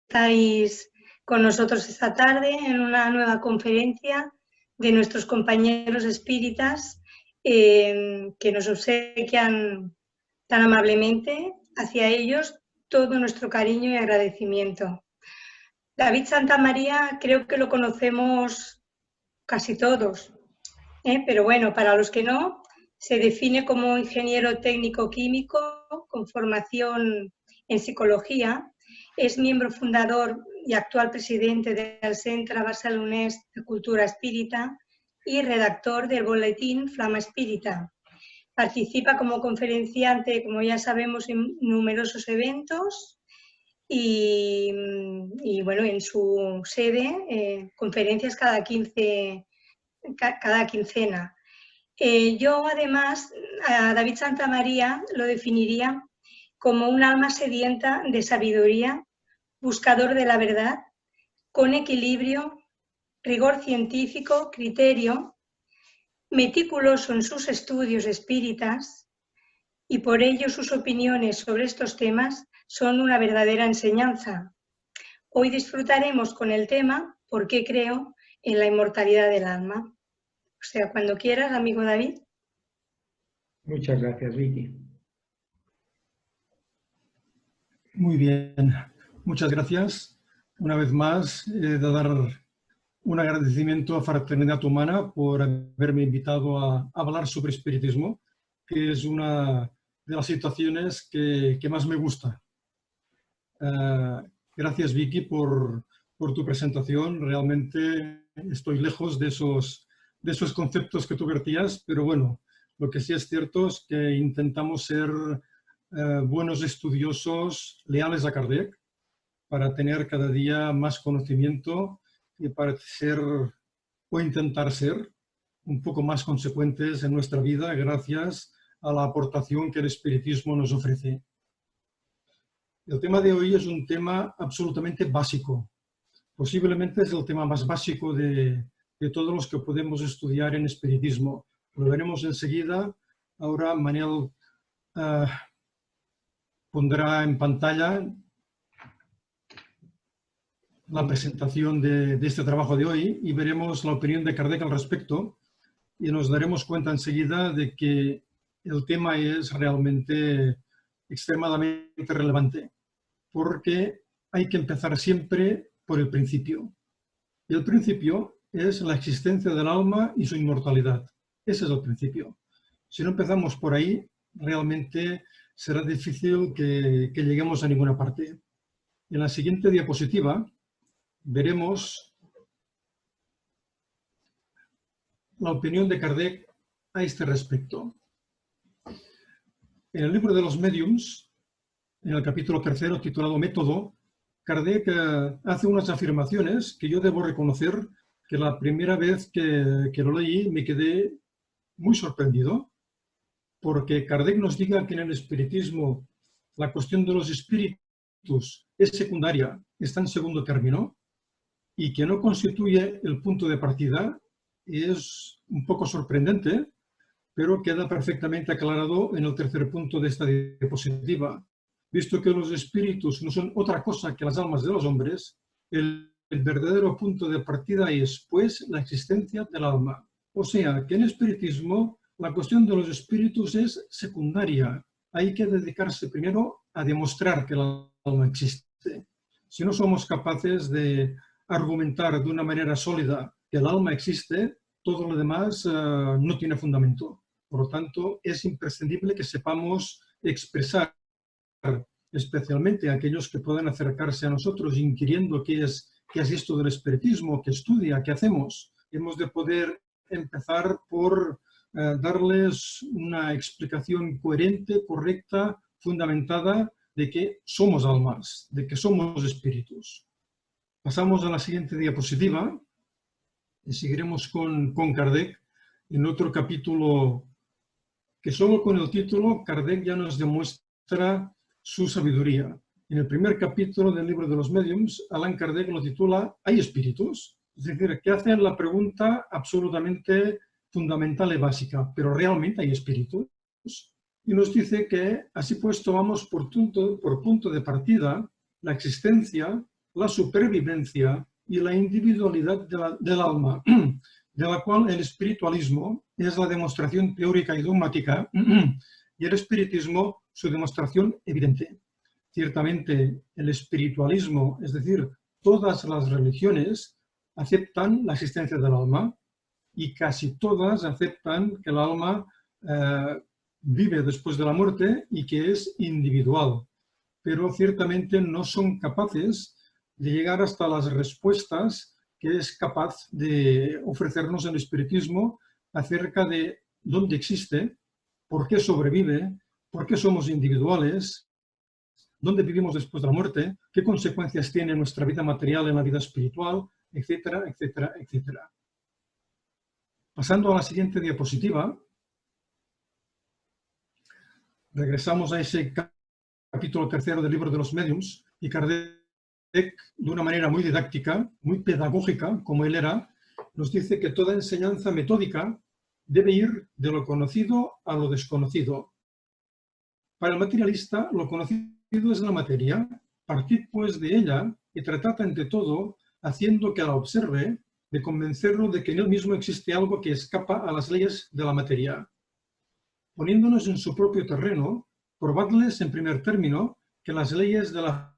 estáis con nosotros esta tarde en una nueva conferencia de nuestros compañeros espíritas que nos obsequian tan amablemente. Hacia ellos todo nuestro cariño y agradecimiento. David Santamaría creo que lo conocemos casi todos, pero bueno, para los que no, se define como ingeniero técnico químico con formación en psicología. Es miembro fundador y actual presidente del Centre Barcelonès de Cultura Espírita y redactor del boletín Flama Espírita. Participa como conferenciante, como ya sabemos, en numerosos eventos y bueno, en su sede, conferencias cada quincena. Yo, además, a David Santamaría lo definiría como un alma sedienta de sabiduría, buscador de la verdad, con equilibrio, rigor científico, criterio, meticuloso en sus estudios espíritas, y por ello sus opiniones sobre estos temas son una verdadera enseñanza. Hoy disfrutaremos con el tema ¿Por qué creo en la inmortalidad del alma? O sea, cuando quieras, amigo David. Muchas gracias, Vicky. Muy bien, muchas gracias. Una vez más, he de dar un agradecimiento a Fraternidad Humana por haberme invitado a hablar sobre espiritismo, que es una de las situaciones que más me gusta. Gracias, Vicky, por tu presentación. Realmente estoy lejos de esos conceptos que tú vertías, pero bueno, lo que sí es cierto es que intentamos ser buenos estudiosos, leales a Kardec, para tener cada día más conocimiento y para ser o intentar ser un poco más consecuentes en nuestra vida gracias a la aportación que el espiritismo nos ofrece. El tema de hoy es un tema absolutamente básico. Posiblemente es el tema más básico de todos los que podemos estudiar en espiritismo. Lo veremos enseguida. Ahora Manel pondrá en pantalla la presentación de este trabajo de hoy y veremos la opinión de Kardec al respecto y nos daremos cuenta enseguida de que el tema es realmente extremadamente relevante, porque hay que empezar siempre por el principio. Y el principio es la existencia del alma y su inmortalidad. Ese es el principio. Si no empezamos por ahí, realmente será difícil que lleguemos a ninguna parte. En la siguiente diapositiva veremos la opinión de Kardec a este respecto. En el libro de los médiums, en el capítulo 3 titulado Método, Kardec hace unas afirmaciones que yo debo reconocer que la primera vez que lo leí me quedé muy sorprendido, porque Kardec nos diga que en el espiritismo la cuestión de los espíritus es secundaria, está en segundo término, y que no constituye el punto de partida, es un poco sorprendente, pero queda perfectamente aclarado en el tercer punto de esta diapositiva. Visto que los espíritus no son otra cosa que las almas de los hombres, el verdadero punto de partida es, pues, la existencia del alma. O sea, que en espiritismo la cuestión de los espíritus es secundaria. Hay que dedicarse primero a demostrar que el alma existe. Si no somos capaces de argumentar de una manera sólida que el alma existe, todo lo demás no tiene fundamento. Por lo tanto, es imprescindible que sepamos expresar, especialmente a aquellos que puedan acercarse a nosotros inquiriendo qué es esto del espiritismo, qué estudia, qué hacemos. Hemos de poder empezar por darles una explicación coherente, correcta, fundamentada de que somos almas, de que somos espíritus. Pasamos a la siguiente diapositiva y seguiremos con Kardec en otro capítulo que solo con el título Kardec ya nos demuestra su sabiduría. En el primer capítulo del libro de los médiums, Allan Kardec lo titula ¿Hay espíritus? Es decir, que hacen la pregunta absolutamente fundamental y básica, ¿pero realmente hay espíritus? Y nos dice que así pues tomamos por punto de partida la existencia la supervivencia y la individualidad del alma, de la cual el espiritualismo es la demostración teórica y dogmática y el espiritismo su demostración evidente. Ciertamente, el espiritualismo, es decir, todas las religiones, aceptan la existencia del alma y casi todas aceptan que el alma vive después de la muerte y que es individual, pero ciertamente no son capaces de llegar hasta las respuestas que es capaz de ofrecernos el espiritismo acerca de dónde existe, por qué sobrevive, por qué somos individuales, dónde vivimos después de la muerte, qué consecuencias tiene nuestra vida material en la vida espiritual, etcétera, etcétera, etcétera. Pasando a la siguiente diapositiva, regresamos a ese capítulo 3 del libro de los Mediums y Kardec, de una manera muy didáctica, muy pedagógica, como él era, nos dice que toda enseñanza metódica debe ir de lo conocido a lo desconocido. Para el materialista, lo conocido es la materia. Partid pues de ella y tratad ante todo, haciendo que la observe, de convencerlo de que en él mismo existe algo que escapa a las leyes de la materia. Poniéndonos en su propio terreno, probadles en primer término que las leyes de la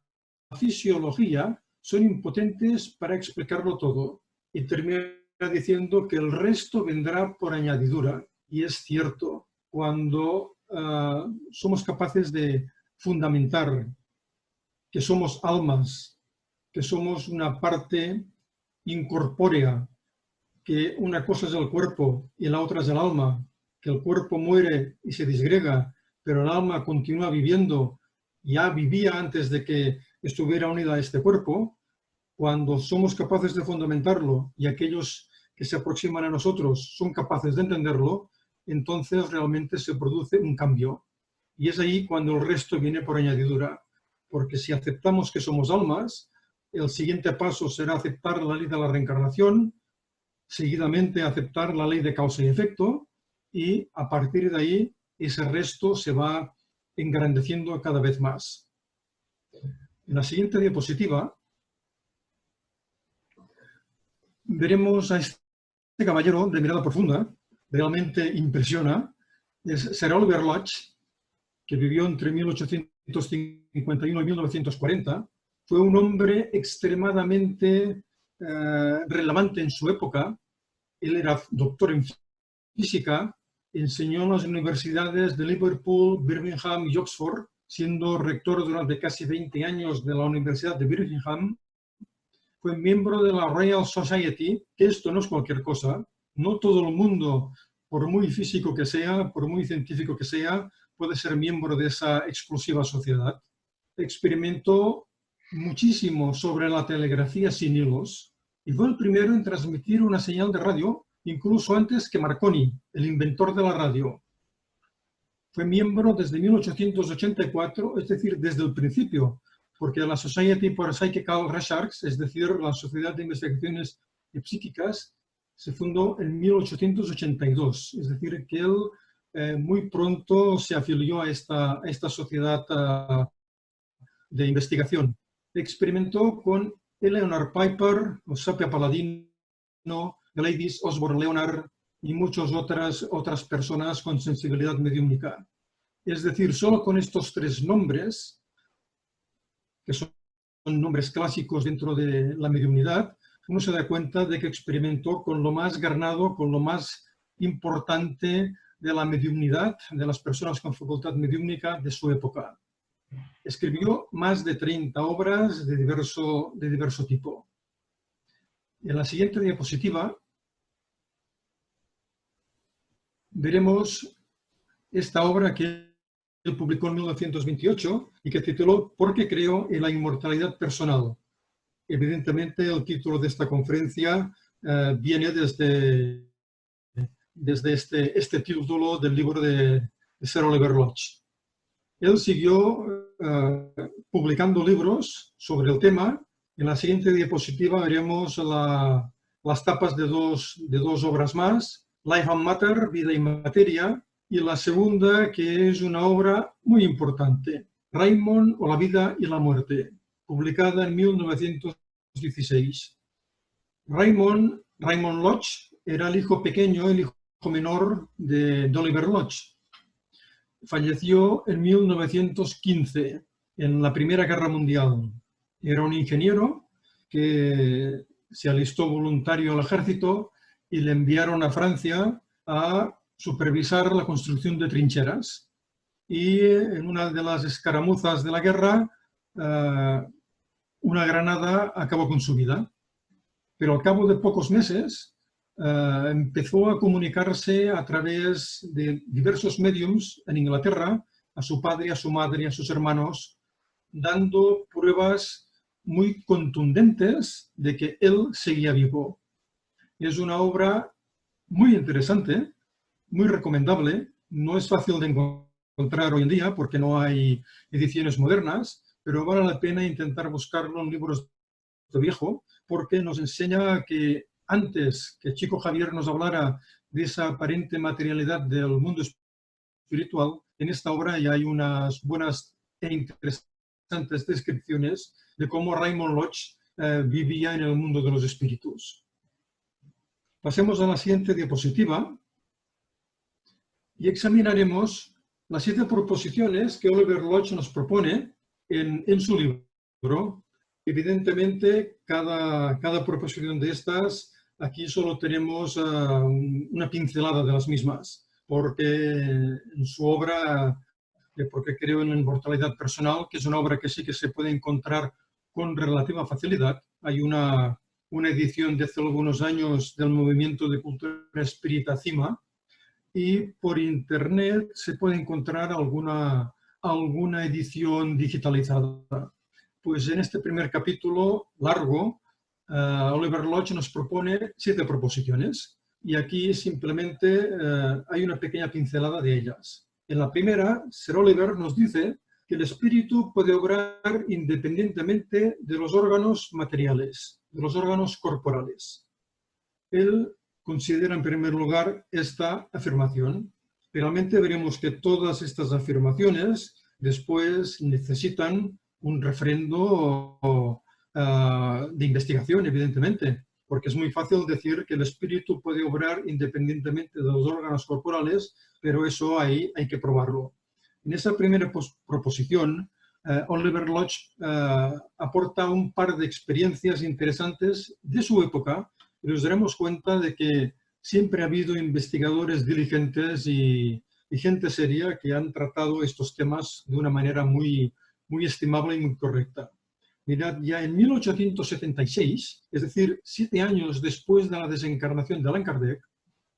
fisiología son impotentes para explicarlo todo. Y termina diciendo que el resto vendrá por añadidura. Y es cierto, cuando somos capaces de fundamentar que somos almas, que somos una parte incorpórea, que una cosa es el cuerpo y la otra es el alma, que el cuerpo muere y se disgrega, pero el alma continúa viviendo, ya vivía antes de que estuviera unida a este cuerpo. Cuando somos capaces de fundamentarlo y aquellos que se aproximan a nosotros son capaces de entenderlo, entonces realmente se produce un cambio. Y es ahí cuando el resto viene por añadidura. Porque si aceptamos que somos almas, el siguiente paso será aceptar la ley de la reencarnación, seguidamente aceptar la ley de causa y efecto, y a partir de ahí ese resto se va engrandeciendo cada vez más. En la siguiente diapositiva veremos a este caballero de mirada profunda, realmente impresiona, es Sir Oliver Lodge, que vivió entre 1851 y 1940, fue un hombre extremadamente relevante en su época. Él era doctor en física, enseñó en las universidades de Liverpool, Birmingham y Oxford, siendo rector durante casi 20 años de la Universidad de Birmingham. Fue miembro de la Royal Society, que esto no es cualquier cosa. No todo el mundo, por muy físico que sea, por muy científico que sea, puede ser miembro de esa exclusiva sociedad. Experimentó muchísimo sobre la telegrafía sin hilos y fue el primero en transmitir una señal de radio, incluso antes que Marconi, el inventor de la radio. Fue miembro desde 1884, es decir, desde el principio, porque la Society for Psychical Research, es decir, la Sociedad de Investigaciones Psíquicas, se fundó en 1882, es decir, que él muy pronto se afilió a esta sociedad de investigación. Experimentó con Eleanor Piper, Sapia Palladino, Gladys Osborne Leonard y muchas otras personas con sensibilidad mediúmnica. Es decir, solo con estos tres nombres, que son nombres clásicos dentro de la mediunidad, uno se da cuenta de que experimentó con lo más ganado, con lo más importante de la mediunidad, de las personas con facultad mediúmnica de su época. Escribió más de 30 obras de diverso tipo. En la siguiente diapositiva veremos esta obra que él publicó en 1928 y que tituló ¿Por qué creo en la inmortalidad personal? Evidentemente el título de esta conferencia viene desde este título del libro de Sir Oliver Lodge. Él siguió publicando libros sobre el tema. En la siguiente diapositiva veremos las tapas de dos obras más, Life and Matter, Vida y Materia, y la segunda, que es una obra muy importante, Raymond o la vida y la muerte. publicada en 1916. Raymond Lodge era el hijo pequeño, el hijo menor de Oliver Lodge. Falleció en 1915, en la Primera Guerra Mundial. Era un ingeniero que se alistó voluntario al ejército y le enviaron a Francia a supervisar la construcción de trincheras. Y en una de las escaramuzas de la guerra, una granada acabó con su vida. Pero al cabo de pocos meses empezó a comunicarse a través de diversos mediums en Inglaterra a su padre, a su madre, a sus hermanos, dando pruebas muy contundentes de que él seguía vivo. Es una obra muy interesante, muy recomendable. No es fácil de encontrar hoy en día porque no hay ediciones modernas, pero vale la pena intentar buscarlo en libros de viejo, porque nos enseña que antes que Chico Javier nos hablara de esa aparente materialidad del mundo espiritual, en esta obra ya hay unas buenas e interesantes descripciones de cómo Raymond Lodge vivía en el mundo de los espíritus. Pasemos a la siguiente diapositiva y examinaremos las 7 proposiciones que Oliver Lodge nos propone en su libro. Evidentemente, cada proposición de estas, aquí solo tenemos una pincelada de las mismas, porque en su obra, porque creo en la inmortalidad personal, que es una obra que sí que se puede encontrar con relativa facilidad. Hay una edición de hace algunos años del Movimiento de Cultura Espírita CIMA, y por internet se puede encontrar alguna edición digitalizada. Pues en este primer capítulo largo, Oliver Lodge nos propone 7 proposiciones y aquí simplemente hay una pequeña pincelada de ellas. En la primera, Sir Oliver nos dice que el espíritu puede obrar independientemente de los órganos materiales, de los órganos corporales. Él considera en primer lugar esta afirmación. Realmente veremos que todas estas afirmaciones después necesitan un refrendo de investigación, evidentemente, porque es muy fácil decir que el espíritu puede obrar independientemente de los órganos corporales, pero eso hay que probarlo. En esa primera proposición, Oliver Lodge aporta un par de experiencias interesantes de su época y nos daremos cuenta de que siempre ha habido investigadores diligentes y gente seria que han tratado estos temas de una manera muy estimable y muy correcta. Mirad, ya en 1876, es decir, 7 años después de la desencarnación de Allan Kardec,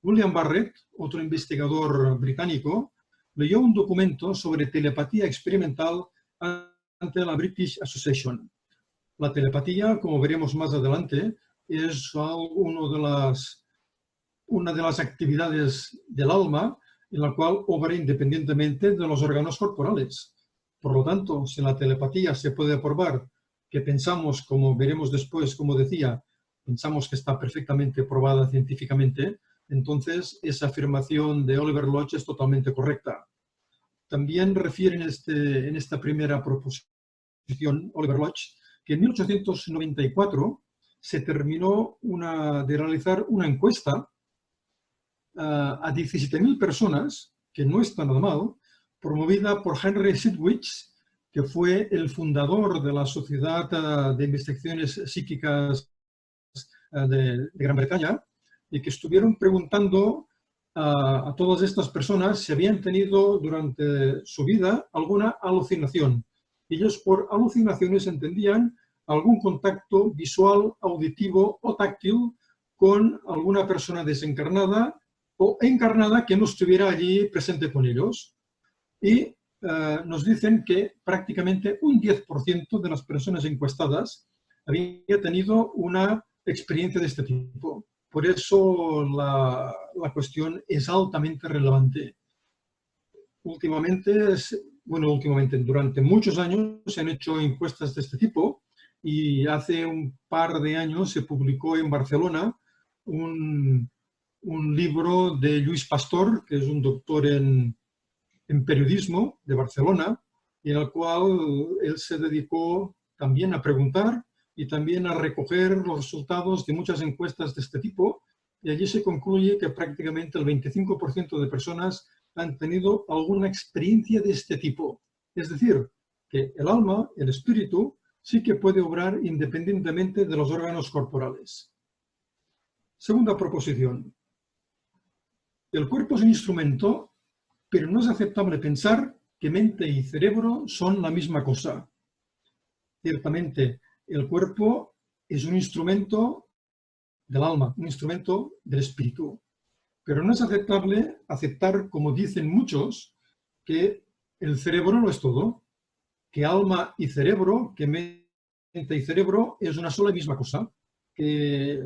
William Barrett, otro investigador británico, leyó un documento sobre telepatía experimental ante la British Association. La telepatía, como veremos más adelante, es una de las actividades del alma en la cual obra independientemente de los órganos corporales. Por lo tanto, si en la telepatía se puede probar que pensamos, como veremos después, como decía, pensamos que está perfectamente probada científicamente, entonces esa afirmación de Oliver Lodge es totalmente correcta. También refiere en esta primera proposición, Oliver Lodge, que en 1894 se terminó de realizar una encuesta a 17.000 personas, que no está nada mal, promovida por Henry Sidgwick, que fue el fundador de la Sociedad de Investigaciones Psíquicas de Gran Bretaña, y que estuvieron preguntando a todas estas personas si habían tenido durante su vida alguna alucinación. Ellos por alucinaciones entendían algún contacto visual, auditivo o táctil con alguna persona desencarnada o encarnada que no estuviera allí presente con ellos. Y nos dicen que prácticamente un 10% de las personas encuestadas había tenido una experiencia de este tipo. Por eso la cuestión es altamente relevante. Durante muchos años se han hecho encuestas de este tipo y hace un par de años se publicó en Barcelona un libro de Lluís Pastor, que es un doctor en periodismo de Barcelona, y en el cual él se dedicó también a preguntar y también a recoger los resultados de muchas encuestas de este tipo, y allí se concluye que prácticamente el 25% de personas han tenido alguna experiencia de este tipo. Es decir, que el alma, el espíritu, sí que puede obrar independientemente de los órganos corporales. Segunda proposición. El cuerpo es un instrumento, pero no es aceptable pensar que mente y cerebro son la misma cosa. Ciertamente, el cuerpo es un instrumento del alma, un instrumento del espíritu. Pero no es aceptable aceptar, como dicen muchos, que el cerebro no es todo, que alma y cerebro, que mente y cerebro es una sola y misma cosa, que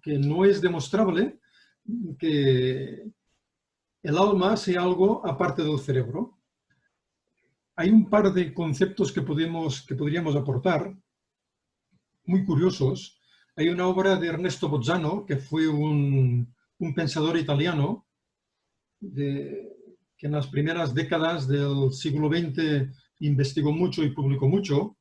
no es demostrable que el alma sea algo aparte del cerebro. Hay un par de conceptos que podríamos aportar, muy curiosos. Hay una obra de Ernesto Bozzano, que fue un pensador italiano, que en las primeras décadas del siglo XX investigó mucho y publicó mucho,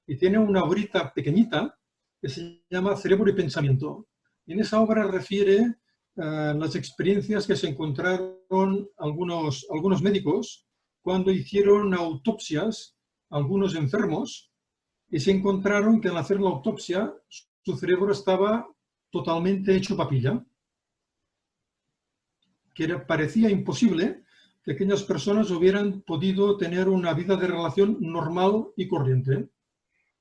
y tiene una obrita pequeñita que se llama Cerebro y Pensamiento. Y en esa obra refiere las experiencias que se encontraron algunos médicos cuando hicieron autopsias a algunos enfermos y se encontraron que al hacer la autopsia su cerebro estaba totalmente hecho papilla, que parecía imposible que aquellas personas hubieran podido tener una vida de relación normal y corriente.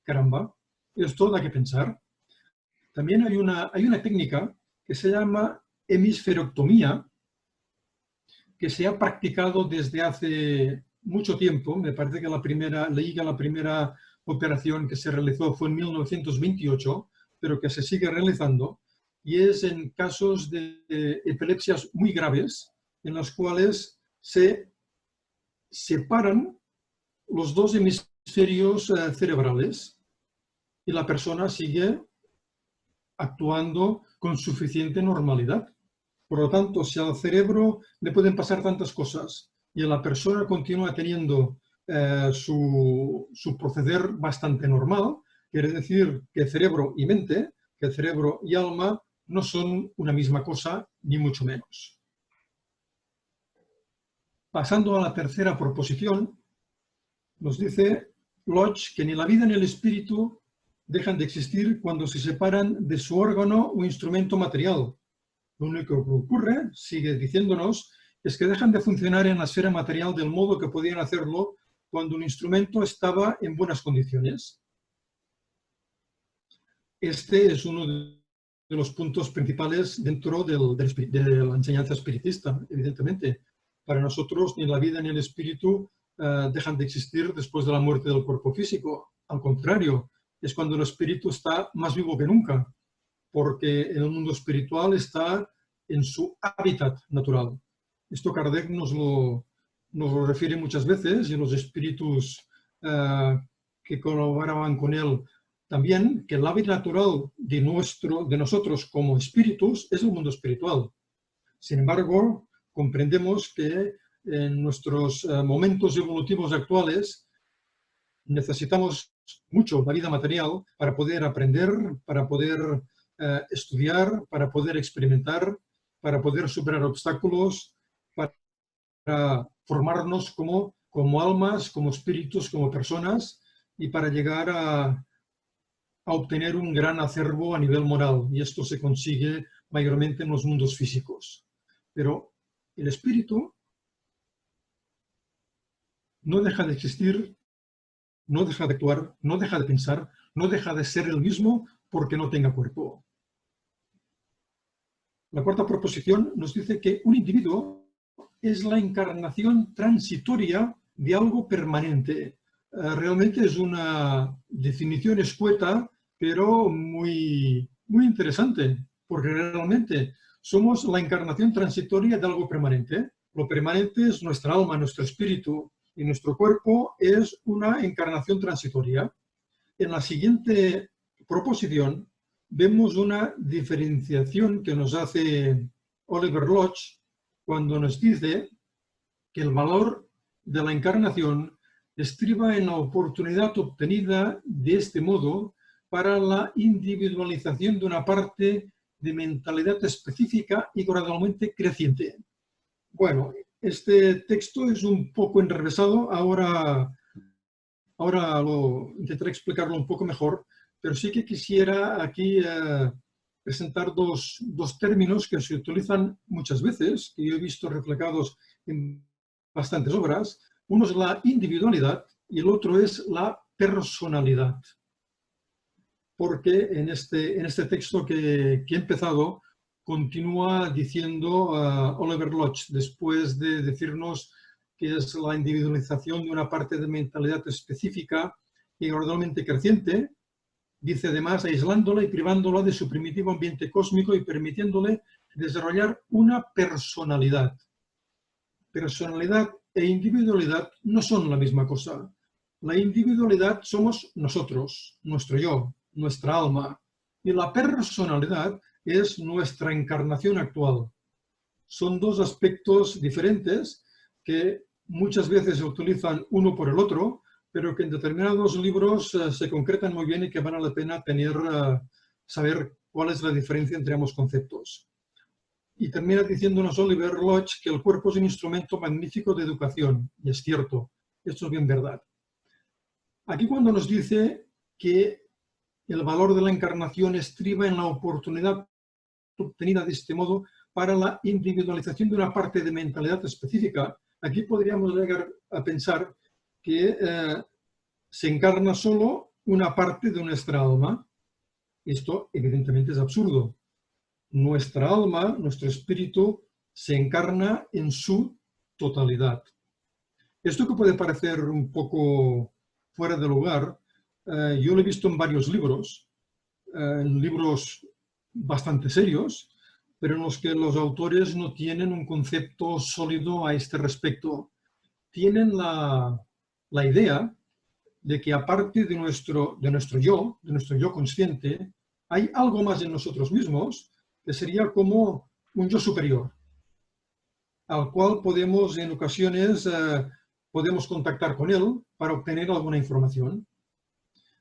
Caramba, esto da que pensar. También hay una técnica que se llama hemisferectomía, que se ha practicado desde hace mucho tiempo. Me parece que leí que la primera operación que se realizó fue en 1928, pero que se sigue realizando, y es en casos de epilepsias muy graves, en las cuales se separan los dos hemisferios cerebrales y la persona sigue actuando con suficiente normalidad. Por lo tanto, si al cerebro le pueden pasar tantas cosas y la persona continúa teniendo su proceder bastante normal, quiere decir que cerebro y mente, que cerebro y alma no son una misma cosa, ni mucho menos. Pasando a la tercera proposición, nos dice Lodge que ni la vida ni el espíritu dejan de existir cuando se separan de su órgano o instrumento material. Lo único que ocurre, sigue diciéndonos, es que dejan de funcionar en la esfera material del modo que podían hacerlo cuando un instrumento estaba en buenas condiciones. Este es uno de los puntos principales dentro de la enseñanza espiritista, evidentemente. Para nosotros ni la vida ni el espíritu dejan de existir después de la muerte del cuerpo físico. Al contrario, es cuando el espíritu está más vivo que nunca, porque en el mundo espiritual está en su hábitat natural. Esto Kardec nos lo refiere muchas veces, y los espíritus que colaboraban con él también, que el hábitat natural de nosotros como espíritus es el mundo espiritual. Sin embargo, comprendemos que en nuestros momentos evolutivos actuales necesitamos mucho la vida material para poder aprender, para poder estudiar, para poder experimentar, para poder superar obstáculos, para formarnos como almas, como espíritus, como personas, y para llegar a obtener un gran acervo a nivel moral. Y esto se consigue mayormente en los mundos físicos. Pero el espíritu no deja de existir, no deja de actuar, no deja de pensar, no deja de ser el mismo porque no tenga cuerpo. La cuarta proposición nos dice que un individuo es la encarnación transitoria de algo permanente. Realmente es una definición escueta, pero muy, muy interesante, porque realmente somos la encarnación transitoria de algo permanente. Lo permanente es nuestra alma, nuestro espíritu, y nuestro cuerpo es una encarnación transitoria. En la siguiente proposición vemos una diferenciación que nos hace Oliver Lodge cuando nos dice que el valor de la encarnación estriba en la oportunidad obtenida de este modo para la individualización de una parte de mentalidad específica y gradualmente creciente. Bueno, este texto es un poco enrevesado, ahora intentaré explicarlo un poco mejor, pero sí que quisiera aquí presentar dos términos que se utilizan muchas veces, que yo he visto reflejados en bastantes obras. Uno es la individualidad y el otro es la personalidad. Porque en este texto que he empezado, continúa diciendo Oliver Lodge, después de decirnos que es la individualización de una parte de mentalidad específica y gradualmente creciente, dice además aislándola y privándola de su primitivo ambiente cósmico y permitiéndole desarrollar una personalidad. Personalidad e individualidad no son la misma cosa. La individualidad somos nosotros, nuestro yo, nuestra alma, y la personalidad es nuestra encarnación actual. Son dos aspectos diferentes que muchas veces se utilizan uno por el otro, pero que en determinados libros se concretan muy bien y que vale la pena saber cuál es la diferencia entre ambos conceptos. Y termina diciéndonos Oliver Lodge que el cuerpo es un instrumento magnífico de educación, y es cierto, esto es bien verdad. Aquí cuando nos dice que el valor de la encarnación estriba en la oportunidad obtenida de este modo para la individualización de una parte de mentalidad específica, aquí podríamos llegar a pensar que se encarna solo una parte de nuestra alma. Esto evidentemente es absurdo. Nuestra alma, nuestro espíritu, se encarna en su totalidad. Esto que puede parecer un poco fuera de lugar, yo lo he visto en varios libros, en libros bastante serios, pero en los que los autores no tienen un concepto sólido a este respecto. Tienen la idea de que aparte de nuestro yo consciente, hay algo más en nosotros mismos que sería como un yo superior, al cual podemos en ocasiones podemos contactar con él para obtener alguna información.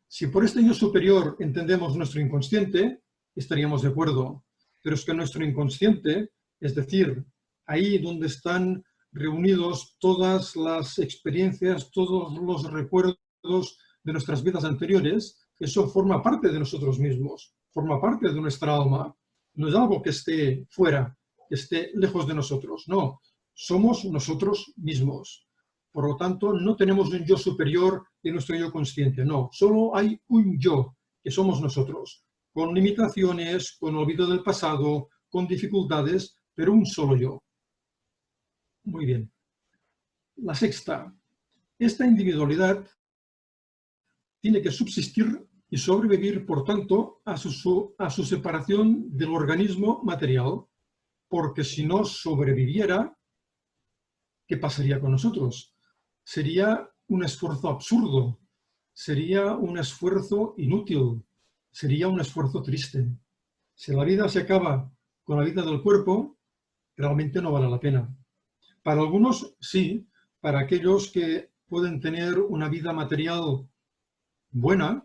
Si por este yo superior entendemos nuestro inconsciente, estaríamos de acuerdo. Pero es que nuestro inconsciente, es decir, ahí donde están reunidos todas las experiencias, todos los recuerdos de nuestras vidas anteriores, eso forma parte de nosotros mismos, forma parte de nuestra alma. No es algo que esté fuera, que esté lejos de nosotros, no. Somos nosotros mismos. Por lo tanto, no tenemos un yo superior en nuestro yo consciente, no. Solo hay un yo, que somos nosotros, con limitaciones, con olvido del pasado, con dificultades, pero un solo yo. Muy bien. La sexta. Esta individualidad tiene que subsistir y sobrevivir, por tanto, a su separación del organismo material, porque si no sobreviviera, ¿qué pasaría con nosotros? Sería un esfuerzo absurdo, sería un esfuerzo inútil, sería un esfuerzo triste. Si la vida se acaba con la vida del cuerpo, realmente no vale la pena. Para algunos, sí, para aquellos que pueden tener una vida material buena,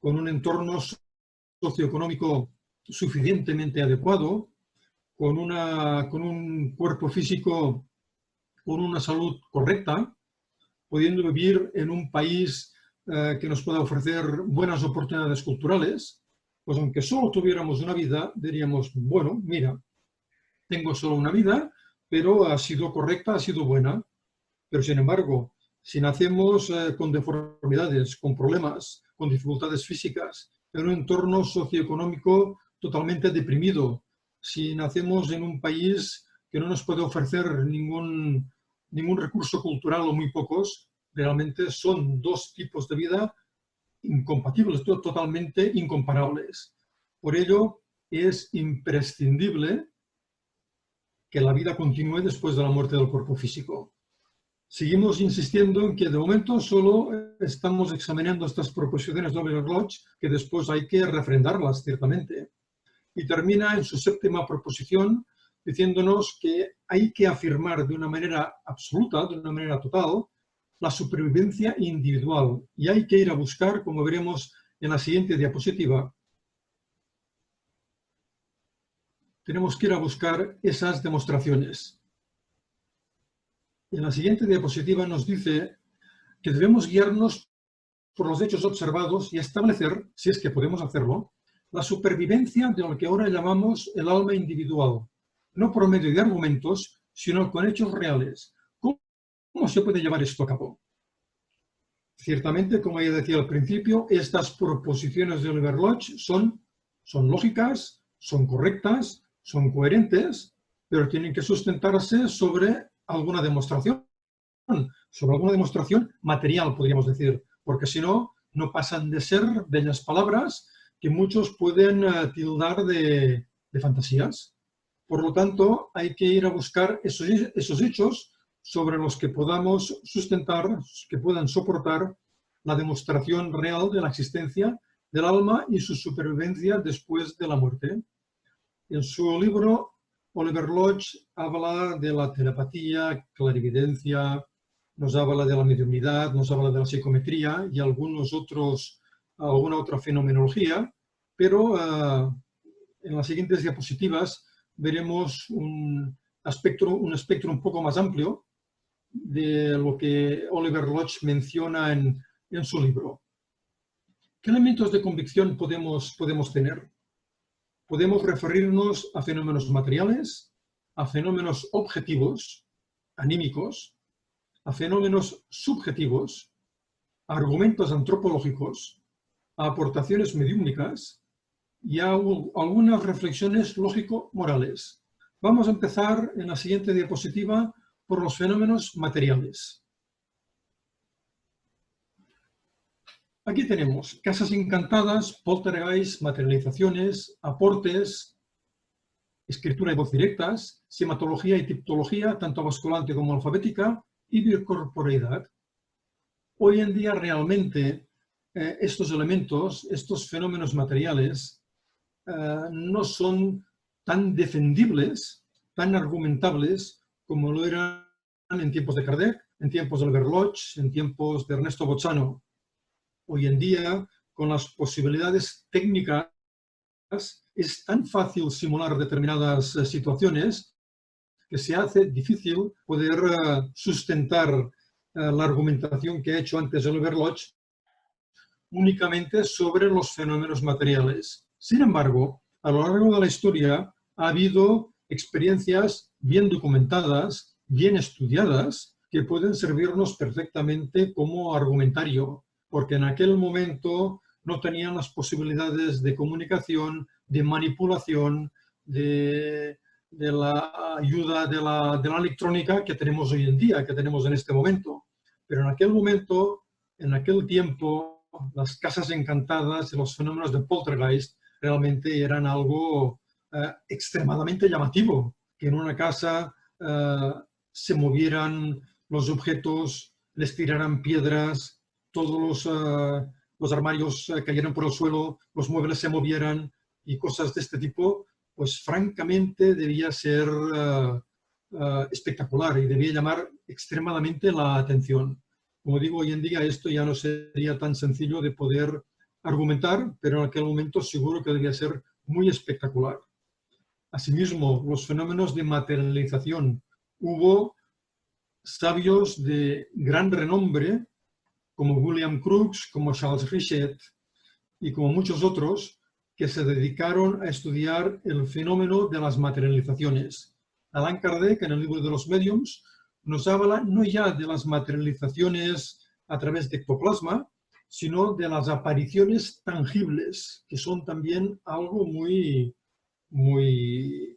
con un entorno socioeconómico suficientemente adecuado, con un cuerpo físico con una salud correcta, pudiendo vivir en un país que nos pueda ofrecer buenas oportunidades culturales, pues aunque solo tuviéramos una vida, diríamos, bueno, mira, tengo solo una vida, pero ha sido correcta, ha sido buena. Pero sin embargo, si nacemos con deformidades, con problemas, con dificultades físicas, en un entorno socioeconómico totalmente deprimido, si nacemos en un país que no nos puede ofrecer ningún recurso cultural o muy pocos, realmente son dos tipos de vida incompatibles, totalmente incomparables. Por ello, es imprescindible que la vida continúe después de la muerte del cuerpo físico. Seguimos insistiendo en que de momento solo estamos examinando estas proposiciones de Oliver Lodge, que después hay que refrendarlas, ciertamente. Y termina en su séptima proposición diciéndonos que hay que afirmar de una manera absoluta, de una manera total, la supervivencia individual. Y hay que ir a buscar, como veremos en la siguiente diapositiva, tenemos que ir a buscar esas demostraciones. En la siguiente diapositiva nos dice que debemos guiarnos por los hechos observados y establecer, si es que podemos hacerlo, la supervivencia de lo que ahora llamamos el alma individual, no por medio de argumentos, sino con hechos reales. ¿Cómo se puede llevar esto a cabo? Ciertamente, como ya decía al principio, estas proposiciones de Oliver Lodge son lógicas, son correctas, son coherentes, pero tienen que sustentarse sobre alguna demostración material, podríamos decir, porque si no, no pasan de ser bellas palabras que muchos pueden tildar de fantasías. Por lo tanto, hay que ir a buscar esos hechos sobre los que podamos sustentar, que puedan soportar la demostración real de la existencia del alma y su supervivencia después de la muerte. En su libro, Oliver Lodge habla de la telepatía, clarividencia, nos habla de la mediunidad, nos habla de la psicometría y alguna otra fenomenología, pero en las siguientes diapositivas veremos un espectro un poco más amplio de lo que Oliver Lodge menciona en su libro. ¿Qué elementos de convicción podemos tener? Podemos referirnos a fenómenos materiales, a fenómenos objetivos, anímicos, a fenómenos subjetivos, a argumentos antropológicos, a aportaciones mediúmnicas y a algunas reflexiones lógico-morales. Vamos a empezar en la siguiente diapositiva por los fenómenos materiales. Aquí tenemos casas encantadas, poltergeist, materializaciones, aportes, escritura y voz directas, sematología y tipología, tanto basculante como alfabética, y biocorporeidad. Hoy en día realmente estos elementos, estos fenómenos materiales, no son tan defendibles, tan argumentables como lo eran en tiempos de Kardec, en tiempos de Oliver Lodge, en tiempos de Ernesto Bozzano. Hoy en día, con las posibilidades técnicas, es tan fácil simular determinadas situaciones que se hace difícil poder sustentar la argumentación que ha hecho antes Oliver Lodge únicamente sobre los fenómenos materiales. Sin embargo, a lo largo de la historia ha habido experiencias bien documentadas, bien estudiadas, que pueden servirnos perfectamente como argumentario, porque en aquel momento no tenían las posibilidades de comunicación, de manipulación, de la ayuda de la electrónica que tenemos hoy en día, que tenemos en este momento. Pero en aquel momento, en aquel tiempo, las casas encantadas y los fenómenos de poltergeist realmente eran algo extremadamente llamativo, que en una casa se movieran los objetos, les tiraran piedras, todos los armarios cayeran por el suelo, los muebles se movieran y cosas de este tipo, pues francamente debía ser espectacular y debía llamar extremadamente la atención. Como digo, hoy en día esto ya no sería tan sencillo de poder argumentar, pero en aquel momento seguro que debía ser muy espectacular. Asimismo, los fenómenos de materialización. Hubo sabios de gran renombre, como William Crookes, como Charles Richet y como muchos otros, que se dedicaron a estudiar el fenómeno de las materializaciones. Allan Kardec, en el libro de los Mediums, nos habla no ya de las materializaciones a través de ectoplasma, sino de las apariciones tangibles, que son también algo muy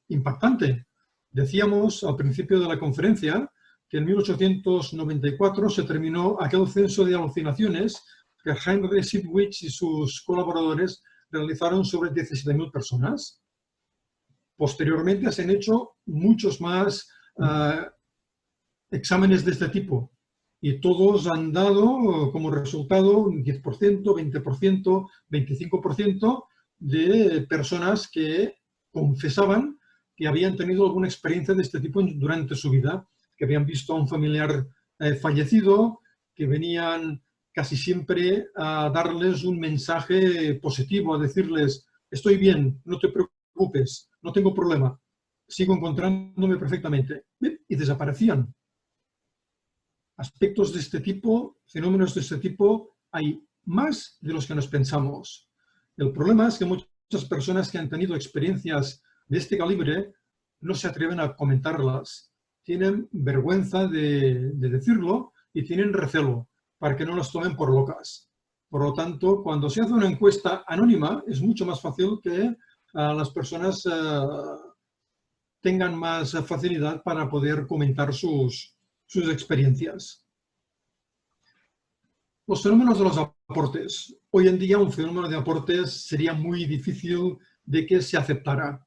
impactante. Decíamos al principio de la conferencia que en 1894 se terminó aquel censo de alucinaciones que Henry Sidgwick y sus colaboradores realizaron sobre 17.000 personas. Posteriormente se han hecho muchos más exámenes de este tipo y todos han dado como resultado un 10%, 20%, 25% de personas que confesaban que habían tenido alguna experiencia de este tipo durante su vida, que habían visto a un familiar fallecido, que venían casi siempre a darles un mensaje positivo, a decirles, estoy bien, no te preocupes, no tengo problema, sigo encontrándome perfectamente. Y desaparecían. Aspectos de este tipo, fenómenos de este tipo, hay más de los que nos pensamos. El problema es que muchas personas que han tenido experiencias de este calibre no se atreven a comentarlas. Tienen vergüenza de decirlo y tienen recelo para que no las tomen por locas. Por lo tanto, cuando se hace una encuesta anónima, es mucho más fácil que las personas tengan más facilidad para poder comentar sus experiencias. Los fenómenos de los aportes. Hoy en día un fenómeno de aportes sería muy difícil de que se aceptara,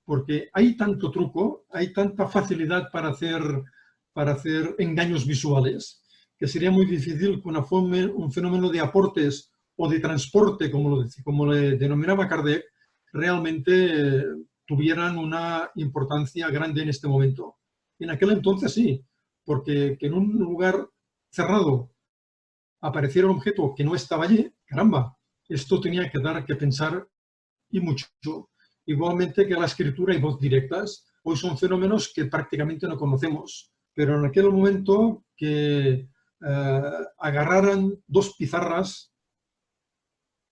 porque hay tanto truco, hay tanta facilidad para hacer engaños visuales, que sería muy difícil que un fenómeno de aportes o de transporte, como le denominaba Kardec, realmente tuvieran una importancia grande en este momento. En aquel entonces sí, porque que en un lugar cerrado apareciera un objeto que no estaba allí, caramba, esto tenía que dar que pensar y mucho. Igualmente que la escritura y voz directas, hoy son fenómenos que prácticamente no conocemos, pero en aquel momento que agarraran dos pizarras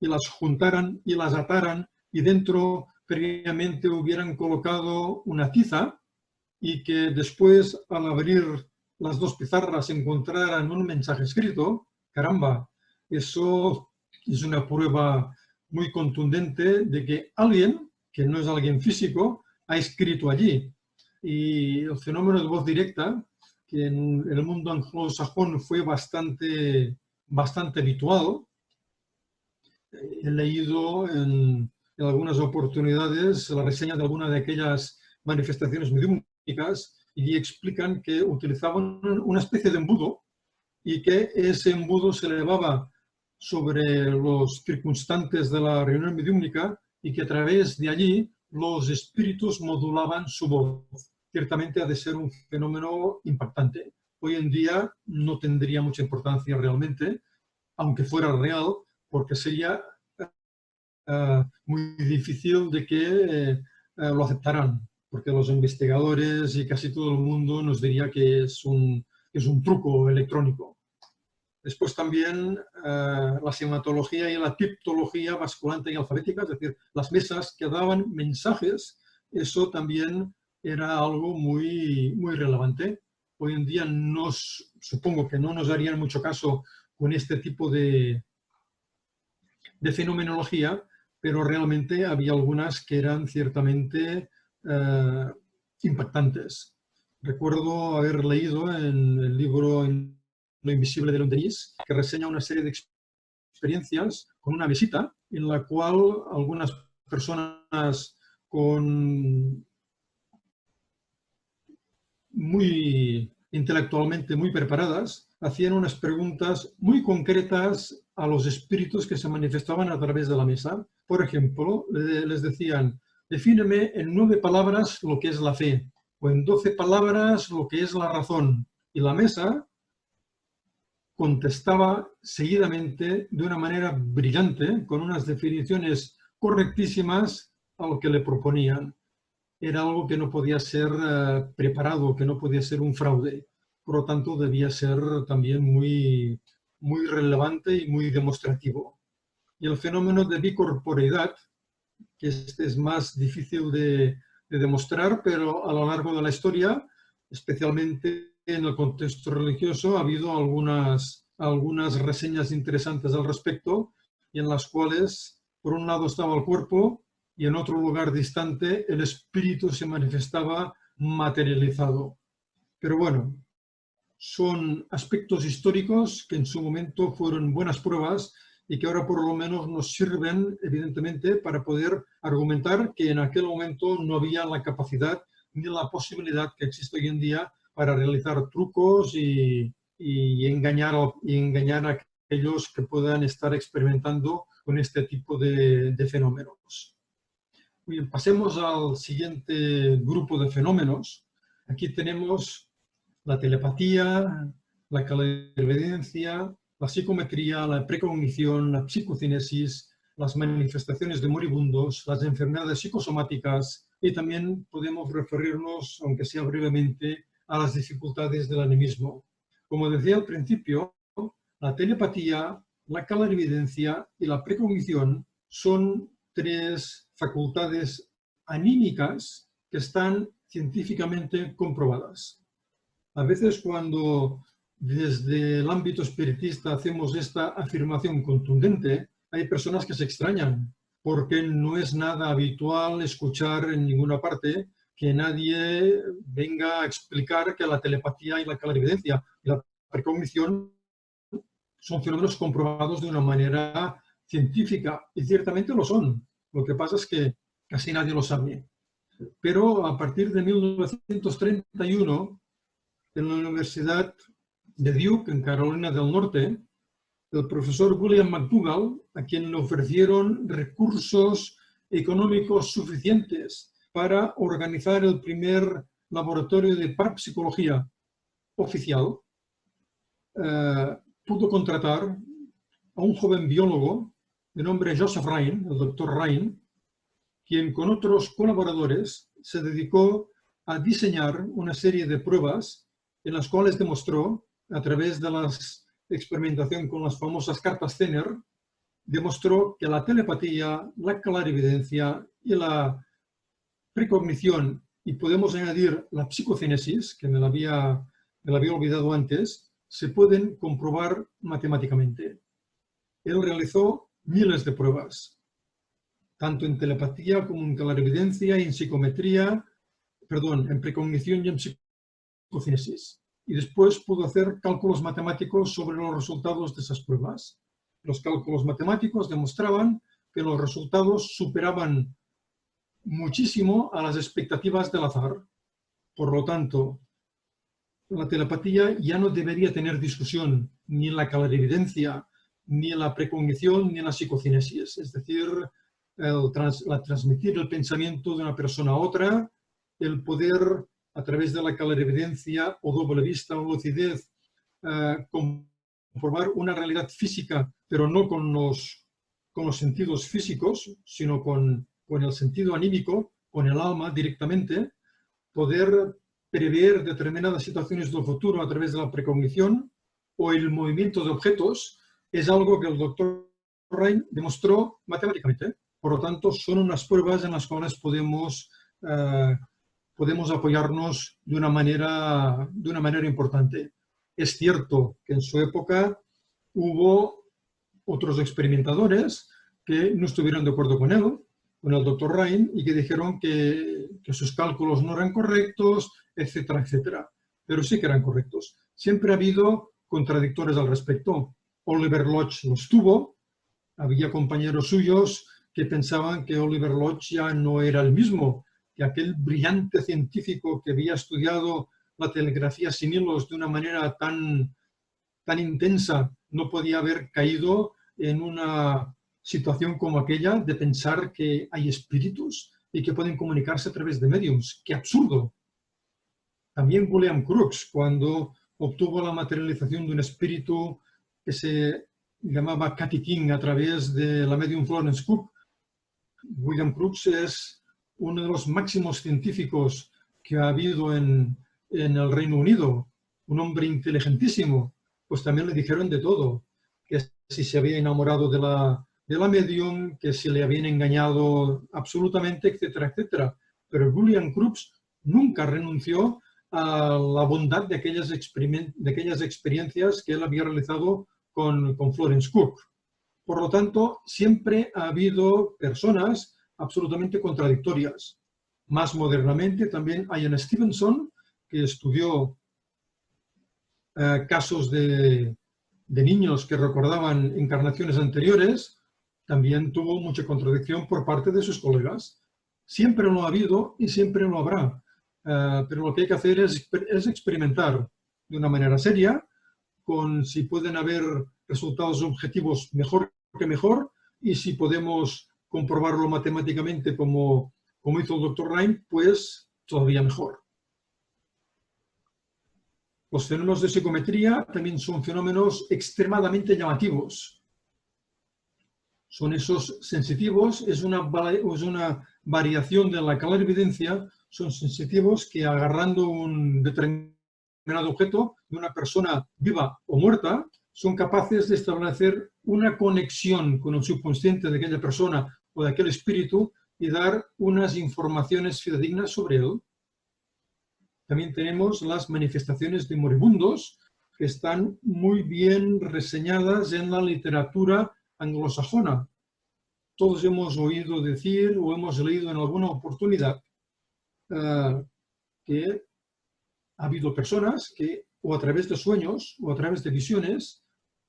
y las juntaran y las ataran y dentro previamente hubieran colocado una tiza y que después al abrir las dos pizarras encontraran un mensaje escrito, caramba, eso es una prueba muy contundente de que alguien, que no es alguien físico, ha escrito allí. Y el fenómeno de voz directa, que en el mundo anglosajón fue bastante habitual, he leído en algunas oportunidades la reseña de alguna de aquellas manifestaciones mediúmnicas y explican que utilizaban una especie de embudo y que ese embudo se elevaba sobre los circunstantes de la reunión mediúmnica y que a través de allí los espíritus modulaban su voz. Ciertamente ha de ser un fenómeno impactante. Hoy en día no tendría mucha importancia realmente, aunque fuera real, porque sería muy difícil de que lo aceptaran, porque los investigadores y casi todo el mundo nos diría que es un truco electrónico. Después también la sematología y la tiptología basculante y alfabética, es decir, las mesas que daban mensajes, eso también era algo muy relevante. Hoy en día supongo que no nos darían mucho caso con este tipo de fenomenología, pero realmente había algunas que eran ciertamente impactantes. Recuerdo haber leído en el libro Lo invisible de Leon Denis, que reseña una serie de experiencias con una visita en la cual algunas personas intelectualmente muy preparadas hacían unas preguntas muy concretas a los espíritus que se manifestaban a través de la mesa. Por ejemplo, les decían, defíneme en 9 palabras lo que es la fe, o en 12 palabras lo que es la razón. Y la mesa contestaba seguidamente de una manera brillante, con unas definiciones correctísimas a lo que le proponían. Era algo que no podía ser preparado, que no podía ser un fraude. Por lo tanto, debía ser también muy relevante y muy demostrativo. Y el fenómeno de bicorporeidad, que este es más difícil de demostrar, pero a lo largo de la historia, especialmente en el contexto religioso, ha habido algunas reseñas interesantes al respecto, y en las cuales, por un lado, estaba el cuerpo, y en otro lugar distante el espíritu se manifestaba materializado. Pero bueno, son aspectos históricos que en su momento fueron buenas pruebas y que ahora por lo menos nos sirven, evidentemente, para poder argumentar que en aquel momento no había la capacidad ni la posibilidad que existe hoy en día para realizar trucos y engañar a aquellos que puedan estar experimentando con este tipo de fenómenos. Bien, pasemos al siguiente grupo de fenómenos. Aquí tenemos la telepatía, la clarividencia, la psicometría, la precognición, la psicocinesis, las manifestaciones de moribundos, las enfermedades psicosomáticas, y también podemos referirnos, aunque sea brevemente, a las dificultades del animismo. Como decía al principio, la telepatía, la clarividencia y la precognición son tres facultades anímicas que están científicamente comprobadas. A veces cuando desde el ámbito espiritista hacemos esta afirmación contundente, hay personas que se extrañan, porque no es nada habitual escuchar en ninguna parte que nadie venga a explicar que la telepatía y la clarividencia y la precognición son fenómenos comprobados de una manera científica, y ciertamente lo son. Lo que pasa es que casi nadie lo sabe. Pero a partir de 1931, en la Universidad de Duke, en Carolina del Norte, el profesor William McDougall, a quien le ofrecieron recursos económicos suficientes para organizar el primer laboratorio de parapsicología oficial, pudo contratar a un joven biólogo de nombre Joseph Rhine, el doctor Rhine, quien con otros colaboradores se dedicó a diseñar una serie de pruebas en las cuales demostró, a través de la experimentación con las famosas cartas Zener, demostró que la telepatía, la clarividencia y la precognición, y podemos añadir la psicocinesis, que me la había olvidado antes, se pueden comprobar matemáticamente. Él realizó miles de pruebas, tanto en telepatía como en clarividencia y en psicometría, en precognición y en psicocinesis. Y después pudo hacer cálculos matemáticos sobre los resultados de esas pruebas. Los cálculos matemáticos demostraban que los resultados superaban muchísimo a las expectativas del azar. Por lo tanto, la telepatía ya no debería tener discusión, ni en la clarividencia, ni en la precognición, ni en la psicocinesis. Es decir, transmitir el pensamiento de una persona a otra, el poder, a través de la clarividencia o doble vista o lucidez, comprobar una realidad física, pero no con los sentidos físicos, sino con el sentido anímico, con el alma directamente, poder prever determinadas situaciones del futuro a través de la precognición o el movimiento de objetos, es algo que el doctor Rhine demostró matemáticamente. Por lo tanto, son unas pruebas en las cuales podemos apoyarnos de una manera importante. Es cierto que en su época hubo otros experimentadores que no estuvieron de acuerdo con él, con el doctor Rhine, y que dijeron que sus cálculos no eran correctos, etcétera, etcétera. Pero sí que eran correctos. Siempre ha habido contradictores al respecto. Oliver Lodge los tuvo, había compañeros suyos que pensaban que Oliver Lodge ya no era el mismo, que aquel brillante científico que había estudiado la telegrafía sin hilos de una manera tan intensa no podía haber caído en una situación como aquella de pensar que hay espíritus y que pueden comunicarse a través de mediums. ¡Qué absurdo! También William Crookes, cuando obtuvo la materialización de un espíritu que se llamaba Cathy King a través de la medium Florence Cook. William Crookes es uno de los máximos científicos que ha habido en el Reino Unido, un hombre inteligentísimo. Pues también le dijeron de todo, que si se había enamorado de la medium, que si le habían engañado absolutamente, etcétera, etcétera. Pero William Crookes nunca renunció a la bondad de aquellas experiencias que él había realizado con Florence Cook. Por lo tanto, siempre ha habido personas absolutamente contradictorias. Más modernamente también Ian Stevenson, que estudió casos de niños que recordaban encarnaciones anteriores, también tuvo mucha contradicción por parte de sus colegas. Siempre lo ha habido y siempre lo habrá. Pero lo que hay que hacer es experimentar de una manera seria, con si pueden haber resultados objetivos mejor que mejor, y si podemos comprobarlo matemáticamente como hizo el doctor Rhine, pues todavía mejor. Los fenómenos de psicometría también son fenómenos extremadamente llamativos. Son esos sensitivos, es una variación de la clarividencia, son sensitivos que agarrando un determinado objeto de una persona viva o muerta, son capaces de establecer una conexión con el subconsciente de aquella persona o de aquel espíritu y dar unas informaciones fidedignas sobre él. También tenemos las manifestaciones de moribundos, que están muy bien reseñadas en la literatura anglosajona. Todos hemos oído decir o hemos leído en alguna oportunidad que ha habido personas que o a través de sueños o a través de visiones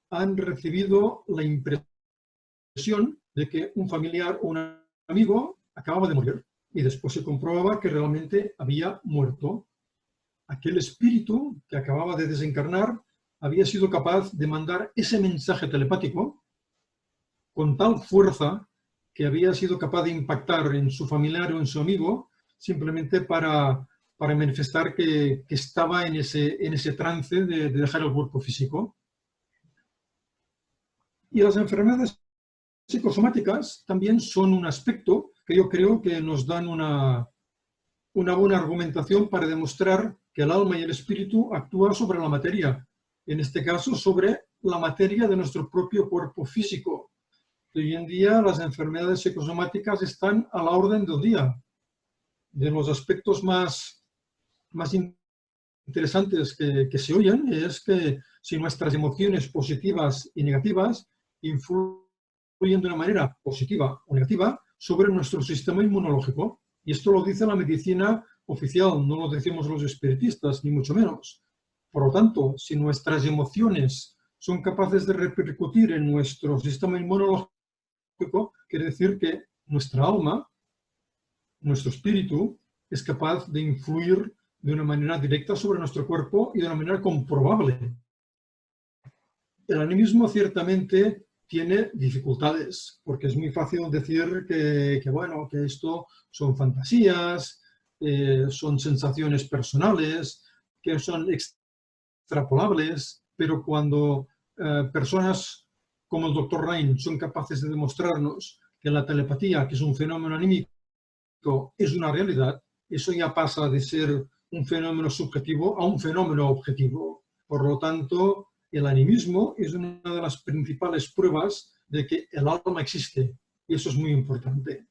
han recibido la impresión de que un familiar o un amigo acababa de morir y después se comprobaba que realmente había muerto. Aquel espíritu que acababa de desencarnar había sido capaz de mandar ese mensaje telepático con tal fuerza que había sido capaz de impactar en su familiar o en su amigo simplemente para manifestar que estaba en ese trance de dejar el cuerpo físico. Y las enfermedades psicosomáticas también son un aspecto que yo creo que nos dan una buena argumentación para demostrar que el alma y el espíritu actúan sobre la materia, en este caso sobre la materia de nuestro propio cuerpo físico. Hoy en día las enfermedades psicosomáticas están a la orden del día. De los aspectos más interesantes que se oyen es que si nuestras emociones positivas y negativas influyen de una manera positiva o negativa sobre nuestro sistema inmunológico. Y esto lo dice la medicina oficial, no lo decimos los espiritistas, ni mucho menos. Por lo tanto, si nuestras emociones son capaces de repercutir en nuestro sistema inmunológico, quiere decir que nuestra alma, nuestro espíritu, es capaz de influir de una manera directa sobre nuestro cuerpo y de una manera comprobable. El animismo ciertamente tiene dificultades, porque es muy fácil decir que esto son fantasías, son sensaciones personales, que son extrapolables, pero cuando personas como el Dr. Rhine son capaces de demostrarnos que la telepatía, que es un fenómeno anímico, es una realidad, eso ya pasa de ser un fenómeno subjetivo a un fenómeno objetivo. Por lo tanto, el animismo es una de las principales pruebas de que el alma existe, y eso es muy importante.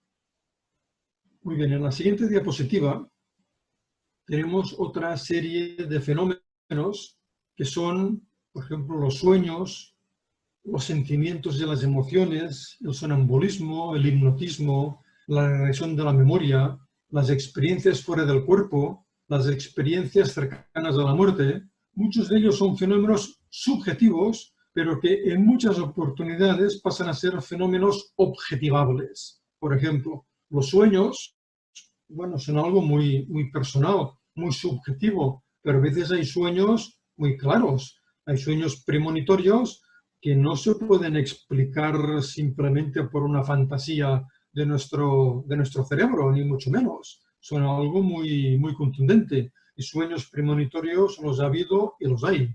Muy bien, en la siguiente diapositiva tenemos otra serie de fenómenos que son, por ejemplo, los sueños, los sentimientos y las emociones, el sonambulismo, el hipnotismo, la regresión de la memoria, las experiencias fuera del cuerpo, las experiencias cercanas a la muerte. Muchos de ellos son fenómenos subjetivos, pero que en muchas oportunidades pasan a ser fenómenos objetivables. Por ejemplo, los sueños, son algo muy personal, muy subjetivo, pero a veces hay sueños muy claros. Hay sueños premonitorios que no se pueden explicar simplemente por una fantasía de nuestro cerebro, ni mucho menos. Son algo muy contundente. Y sueños premonitorios los ha habido y los hay.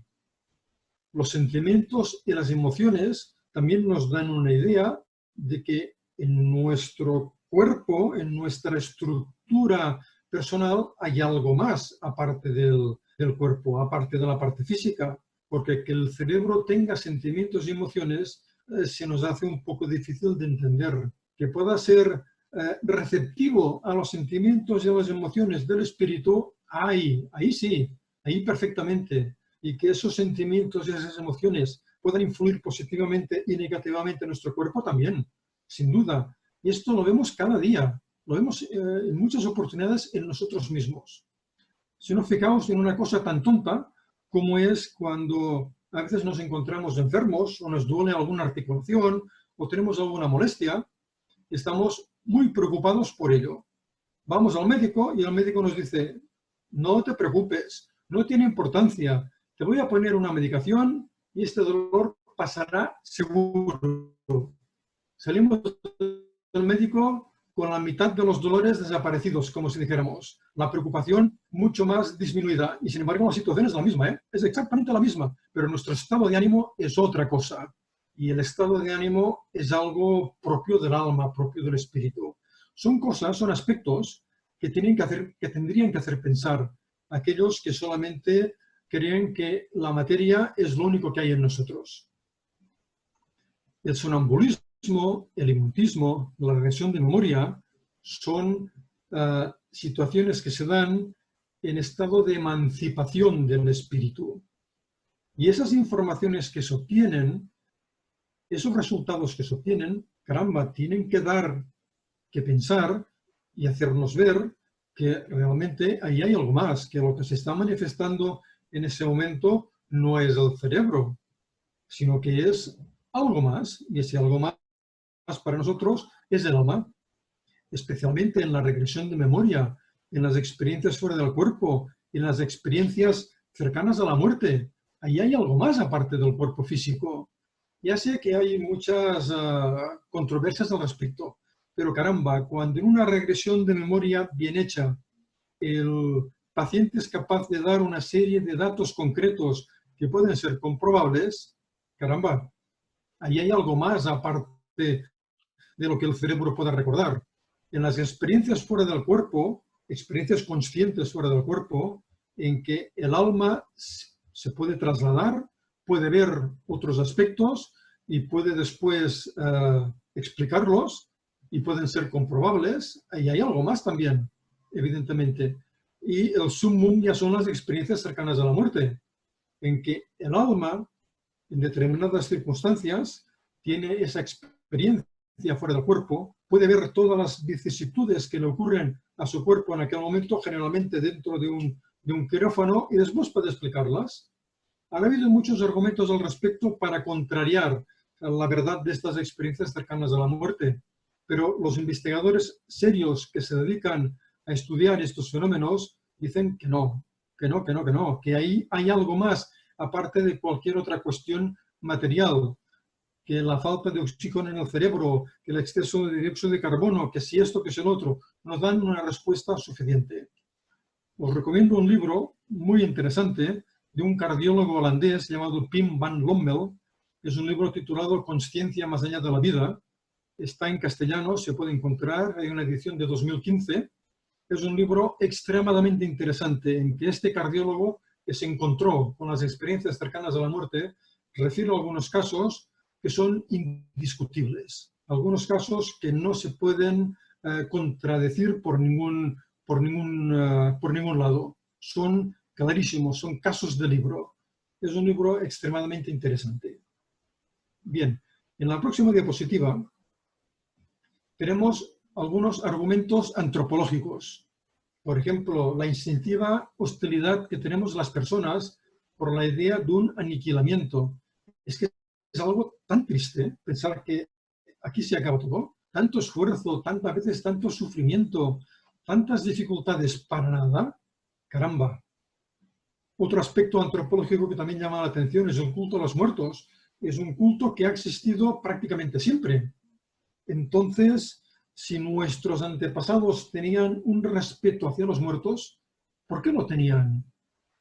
Los sentimientos y las emociones también nos dan una idea de que en nuestro cuerpo, en nuestra estructura personal, hay algo más aparte del cuerpo, aparte de la parte física. Porque que el cerebro tenga sentimientos y emociones se nos hace un poco difícil de entender. Que pueda ser receptivo a los sentimientos y a las emociones del espíritu, ahí sí, ahí perfectamente. Y que esos sentimientos y esas emociones puedan influir positivamente y negativamente en nuestro cuerpo también, sin duda. Y esto lo vemos cada día, lo vemos en muchas oportunidades en nosotros mismos. Si nos fijamos en una cosa tan tonta como es cuando a veces nos encontramos enfermos o nos duele alguna articulación o tenemos alguna molestia, estamos muy preocupados por ello. Vamos al médico y el médico nos dice, no te preocupes, no tiene importancia, te voy a poner una medicación y este dolor pasará seguro. Salimos del médico con la mitad de los dolores desaparecidos, como si dijéramos. La preocupación mucho más disminuida. Y sin embargo la situación es la misma, ¿eh? Es exactamente la misma, pero nuestro estado de ánimo es otra cosa. Y el estado de ánimo es algo propio del alma, propio del espíritu. Son cosas, son aspectos que tendrían que hacer pensar a aquellos que solamente creen que la materia es lo único que hay en nosotros. El sonambulismo, el hipnotismo, la regresión de memoria son situaciones que se dan en estado de emancipación del espíritu. Y esas informaciones que se obtienen, esos resultados que se obtienen, caramba, tienen que dar que pensar y hacernos ver que realmente ahí hay algo más, que lo que se está manifestando en ese momento no es el cerebro, sino que es algo más, y ese algo más para nosotros es el alma, especialmente en la regresión de memoria, en las experiencias fuera del cuerpo, en las experiencias cercanas a la muerte. Ahí hay algo más aparte del cuerpo físico. Ya sé que hay muchas controversias al respecto, pero caramba, cuando en una regresión de memoria bien hecha el paciente es capaz de dar una serie de datos concretos que pueden ser comprobables, caramba, ahí hay algo más aparte de lo que el cerebro pueda recordar. En las experiencias fuera del cuerpo, experiencias conscientes fuera del cuerpo, en que el alma se puede trasladar, puede ver otros aspectos y puede después explicarlos y pueden ser comprobables, ahí hay algo más también, evidentemente. Y el summum ya son las experiencias cercanas a la muerte, en que el alma, en determinadas circunstancias, tiene esa experiencia fuera del cuerpo, puede ver todas las vicisitudes que le ocurren a su cuerpo en aquel momento, generalmente dentro de un quirófano, y después puede explicarlas. Ha habido muchos argumentos al respecto para contrariar la verdad de estas experiencias cercanas a la muerte, pero los investigadores serios que se dedican a estudiar estos fenómenos dicen que no, que ahí hay algo más aparte de cualquier otra cuestión material, que la falta de oxígeno en el cerebro, que el exceso de dióxido de carbono, que si esto, que si el otro, nos dan una respuesta suficiente. Os recomiendo un libro muy interesante de un cardiólogo holandés llamado Pim van Lommel. Es un libro titulado Consciencia más allá de la vida. Está en castellano, se puede encontrar, hay una edición de 2015. Es un libro extremadamente interesante en que este cardiólogo que se encontró con las experiencias cercanas a la muerte refiere a algunos casos que son indiscutibles, algunos casos que no se pueden contradecir por ningún lado. Son clarísimos, son casos de libro. Es un libro extremadamente interesante. Bien, en la próxima diapositiva tenemos algunos argumentos antropológicos. Por ejemplo, la instintiva hostilidad que tenemos las personas por la idea de un aniquilamiento. Es que es algo tan triste pensar que aquí se acaba todo. Tanto esfuerzo, tantas veces tanto sufrimiento, tantas dificultades para nada. Caramba. Otro aspecto antropológico que también llama la atención es el culto a los muertos. Es un culto que ha existido prácticamente siempre. Entonces, si nuestros antepasados tenían un respeto hacia los muertos, ¿por qué lo tenían?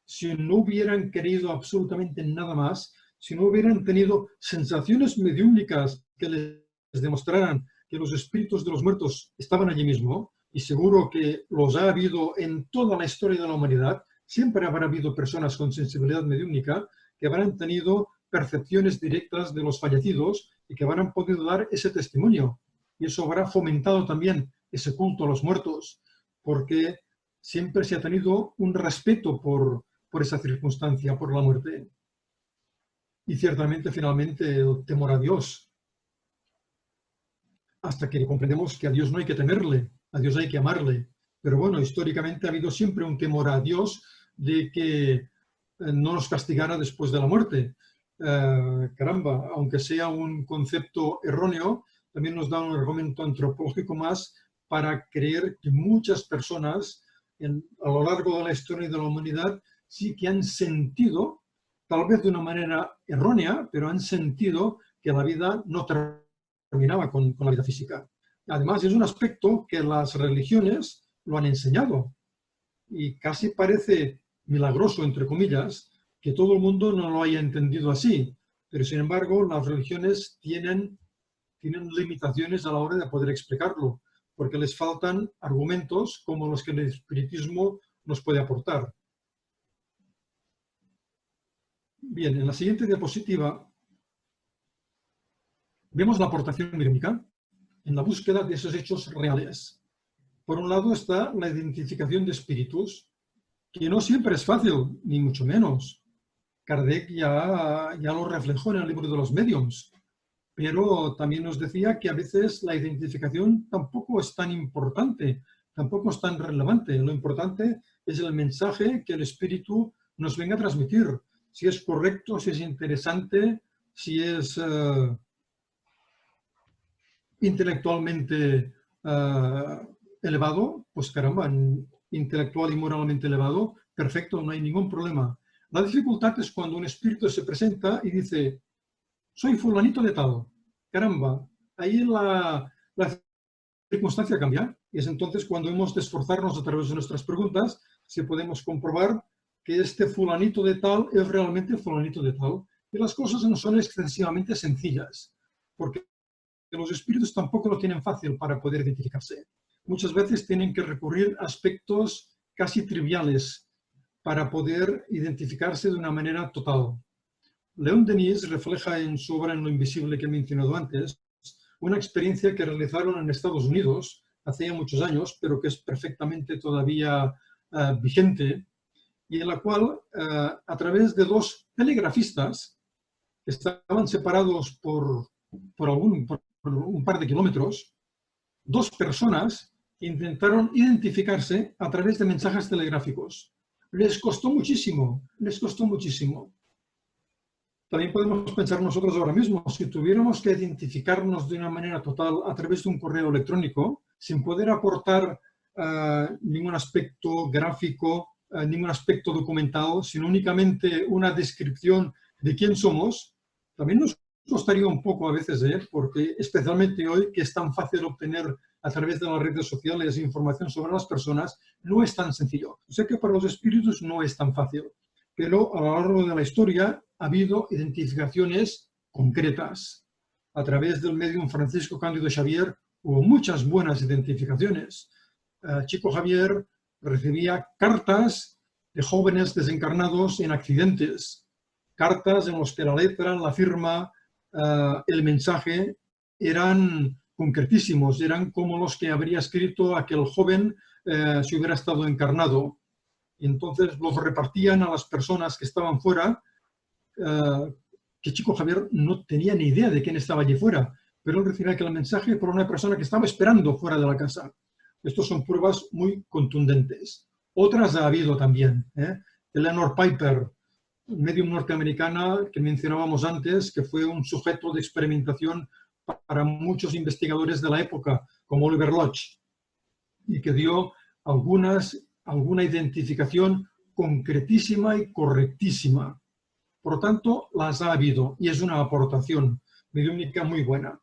Si no hubieran querido absolutamente nada más, si no hubieran tenido sensaciones mediúmnicas que les demostraran que los espíritus de los muertos estaban allí mismo, y seguro que los ha habido en toda la historia de la humanidad, siempre habrá habido personas con sensibilidad mediúmnica que habrán tenido percepciones directas de los fallecidos y que habrán podido dar ese testimonio. Y eso habrá fomentado también ese culto a los muertos, porque siempre se ha tenido un respeto por esa circunstancia, por la muerte. Y ciertamente, finalmente, el temor a Dios. Hasta que comprendemos que a Dios no hay que temerle, a Dios hay que amarle. Pero bueno, históricamente ha habido siempre un temor a Dios de que no nos castigara después de la muerte. Caramba, aunque sea un concepto erróneo, también nos da un argumento antropológico más para creer que muchas personas a lo largo de la historia de la humanidad sí que han sentido, tal vez de una manera errónea, pero han sentido que la vida no terminaba con la vida física. Además, es un aspecto que las religiones lo han enseñado y casi parece milagroso, entre comillas, que todo el mundo no lo haya entendido así. Pero, sin embargo, las religiones tienen limitaciones a la hora de poder explicarlo, porque les faltan argumentos como los que el espiritismo nos puede aportar. Bien, en la siguiente diapositiva vemos la aportación mediúnica en la búsqueda de esos hechos reales. Por un lado está la identificación de espíritus, que no siempre es fácil, ni mucho menos. Kardec ya lo reflejó en el libro de los médiums, pero también nos decía que a veces la identificación tampoco es tan importante, tampoco es tan relevante. Lo importante es el mensaje que el espíritu nos venga a transmitir. Si es correcto, si es interesante, si es intelectualmente elevado, pues caramba, intelectual y moralmente elevado, perfecto, no hay ningún problema. La dificultad es cuando un espíritu se presenta y dice, soy fulanito de tal. Caramba, ahí la circunstancia cambia. Y es entonces cuando hemos de esforzarnos a través de nuestras preguntas si podemos comprobar que este fulanito de tal es realmente fulanito de tal. Y las cosas no son excesivamente sencillas, porque los espíritus tampoco lo tienen fácil para poder identificarse. Muchas veces tienen que recurrir a aspectos casi triviales para poder identificarse de una manera total. León Denis refleja en su obra En lo invisible que he mencionado antes una experiencia que realizaron en Estados Unidos hace ya muchos años, pero que es perfectamente todavía vigente, y en la cual, a través de dos telegrafistas que estaban separados por un par de kilómetros, dos personas intentaron identificarse a través de mensajes telegráficos. Les costó muchísimo, les costó muchísimo. También podemos pensar nosotros ahora mismo, si tuviéramos que identificarnos de una manera total a través de un correo electrónico, sin poder aportar ningún aspecto gráfico, ningún aspecto documentado, sino únicamente una descripción de quién somos, también nos costaría un poco a veces, porque especialmente hoy que es tan fácil obtener a través de las redes sociales información sobre las personas, no es tan sencillo. Sé que para los espíritus no es tan fácil, pero a lo largo de la historia ha habido identificaciones concretas. A través del medium Francisco Cándido Xavier hubo muchas buenas identificaciones. Chico Xavier recibía cartas de jóvenes desencarnados en accidentes, cartas en las que la letra, la firma, el mensaje eran concretísimos, eran como los que habría escrito aquel joven si hubiera estado encarnado. Y entonces los repartían a las personas que estaban fuera, que Chico Xavier no tenía ni idea de quién estaba allí fuera, pero él recibía aquel mensaje por una persona que estaba esperando fuera de la casa. Estas son pruebas muy contundentes. Otras ha habido también. Eleanor Piper, medium norteamericana que mencionábamos antes, que fue un sujeto de experimentación para muchos investigadores de la época, como Oliver Lodge, y que dio alguna identificación concretísima y correctísima. Por lo tanto, las ha habido y es una aportación mediúnica muy buena.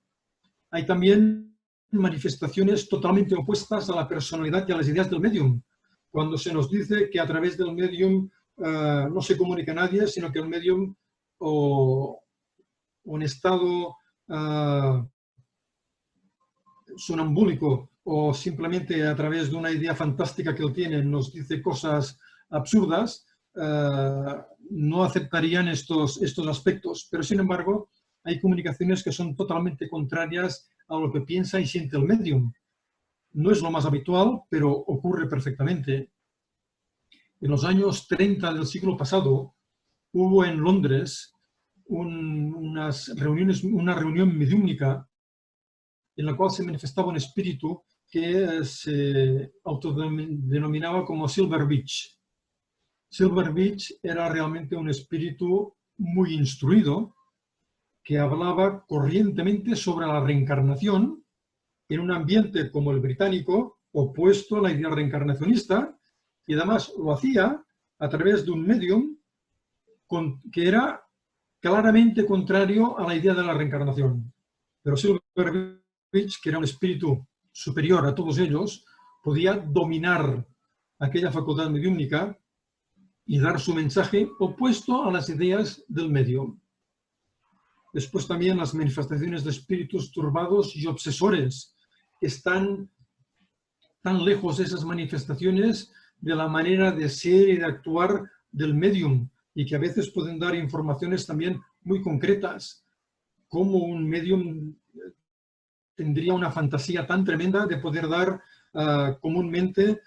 Hay también manifestaciones totalmente opuestas a la personalidad y a las ideas del medium. Cuando se nos dice que a través del medium no se comunica a nadie, sino que el medium o en estado sonambúlico o simplemente a través de una idea fantástica que él tiene nos dice cosas absurdas, no aceptarían estos aspectos. Pero sin embargo, hay comunicaciones que son totalmente contrarias a lo que piensa y siente el medium. No es lo más habitual, pero ocurre perfectamente. En los años 30 del siglo pasado hubo en Londres una reunión mediúnica en la cual se manifestaba un espíritu que se autodenominaba como Silver Beach. Silver Beach era realmente un espíritu muy instruido que hablaba corrientemente sobre la reencarnación en un ambiente como el británico, opuesto a la idea reencarnacionista, y además lo hacía a través de un medium que era claramente contrario a la idea de la reencarnación. Pero Silver Beach, que era un espíritu superior a todos ellos, podía dominar aquella facultad mediúmnica y dar su mensaje opuesto a las ideas del medium. Después también las manifestaciones de espíritus turbados y obsesores. Están tan lejos esas manifestaciones de la manera de ser y de actuar del medium, y que a veces pueden dar informaciones también muy concretas. Como un medium tendría una fantasía tan tremenda de poder dar comúnmente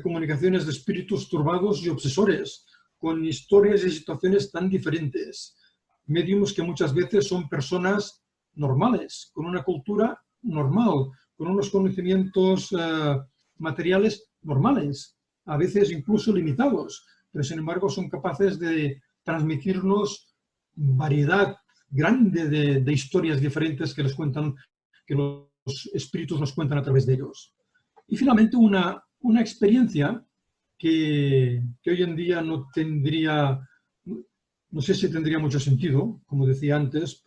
comunicaciones de espíritus turbados y obsesores, con historias y situaciones tan diferentes. Mediums que muchas veces son personas normales, con una cultura normal, con unos conocimientos materiales normales, a veces incluso limitados, pero sin embargo son capaces de transmitirnos variedad grande de historias diferentes que que los espíritus nos cuentan a través de ellos. Y finalmente una experiencia que hoy en día no sé si tendría mucho sentido, como decía antes,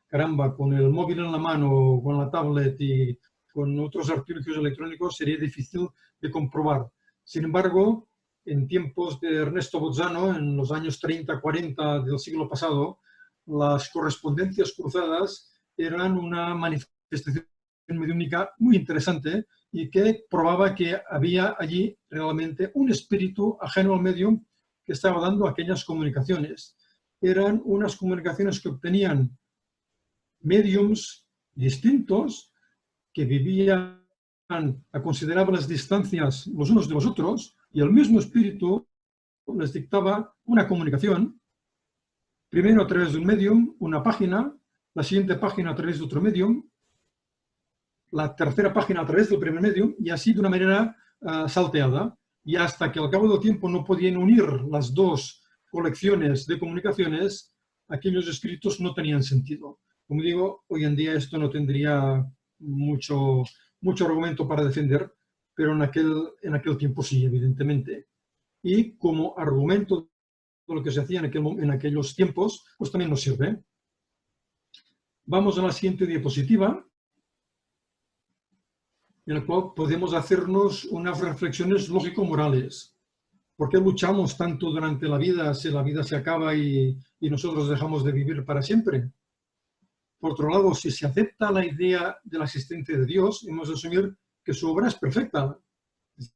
caramba, con el móvil en la mano, con la tablet y con otros artilugios electrónicos sería difícil de comprobar. Sin embargo, en tiempos de Ernesto Bolzano, en los años 30-40 del siglo pasado, las correspondencias cruzadas eran una manifestación mediúnica muy interesante y que probaba que había allí realmente un espíritu ajeno al medium que estaba dando aquellas comunicaciones. Eran unas comunicaciones que obtenían mediums distintos que vivían a considerables distancias los unos de los otros, y el mismo espíritu les dictaba una comunicación, primero a través de un medium, una página, la siguiente página a través de otro medium, la tercera página a través del primer medium, y así de una manera salteada, y hasta que al cabo del tiempo no podían unir las dos colecciones de comunicaciones, aquellos escritos no tenían sentido. Como digo, hoy en día esto no tendría mucho argumento para defender, pero en aquel tiempo sí, evidentemente. Y como argumento de lo que se hacía en aquellos tiempos, pues también nos sirve. Vamos a la siguiente diapositiva, en la cual podemos hacernos unas reflexiones lógico-morales. ¿Por qué luchamos tanto durante la vida si la vida se acaba y nosotros dejamos de vivir para siempre? Por otro lado, si se acepta la idea de la existencia de Dios, hemos de asumir que su obra es perfecta. Es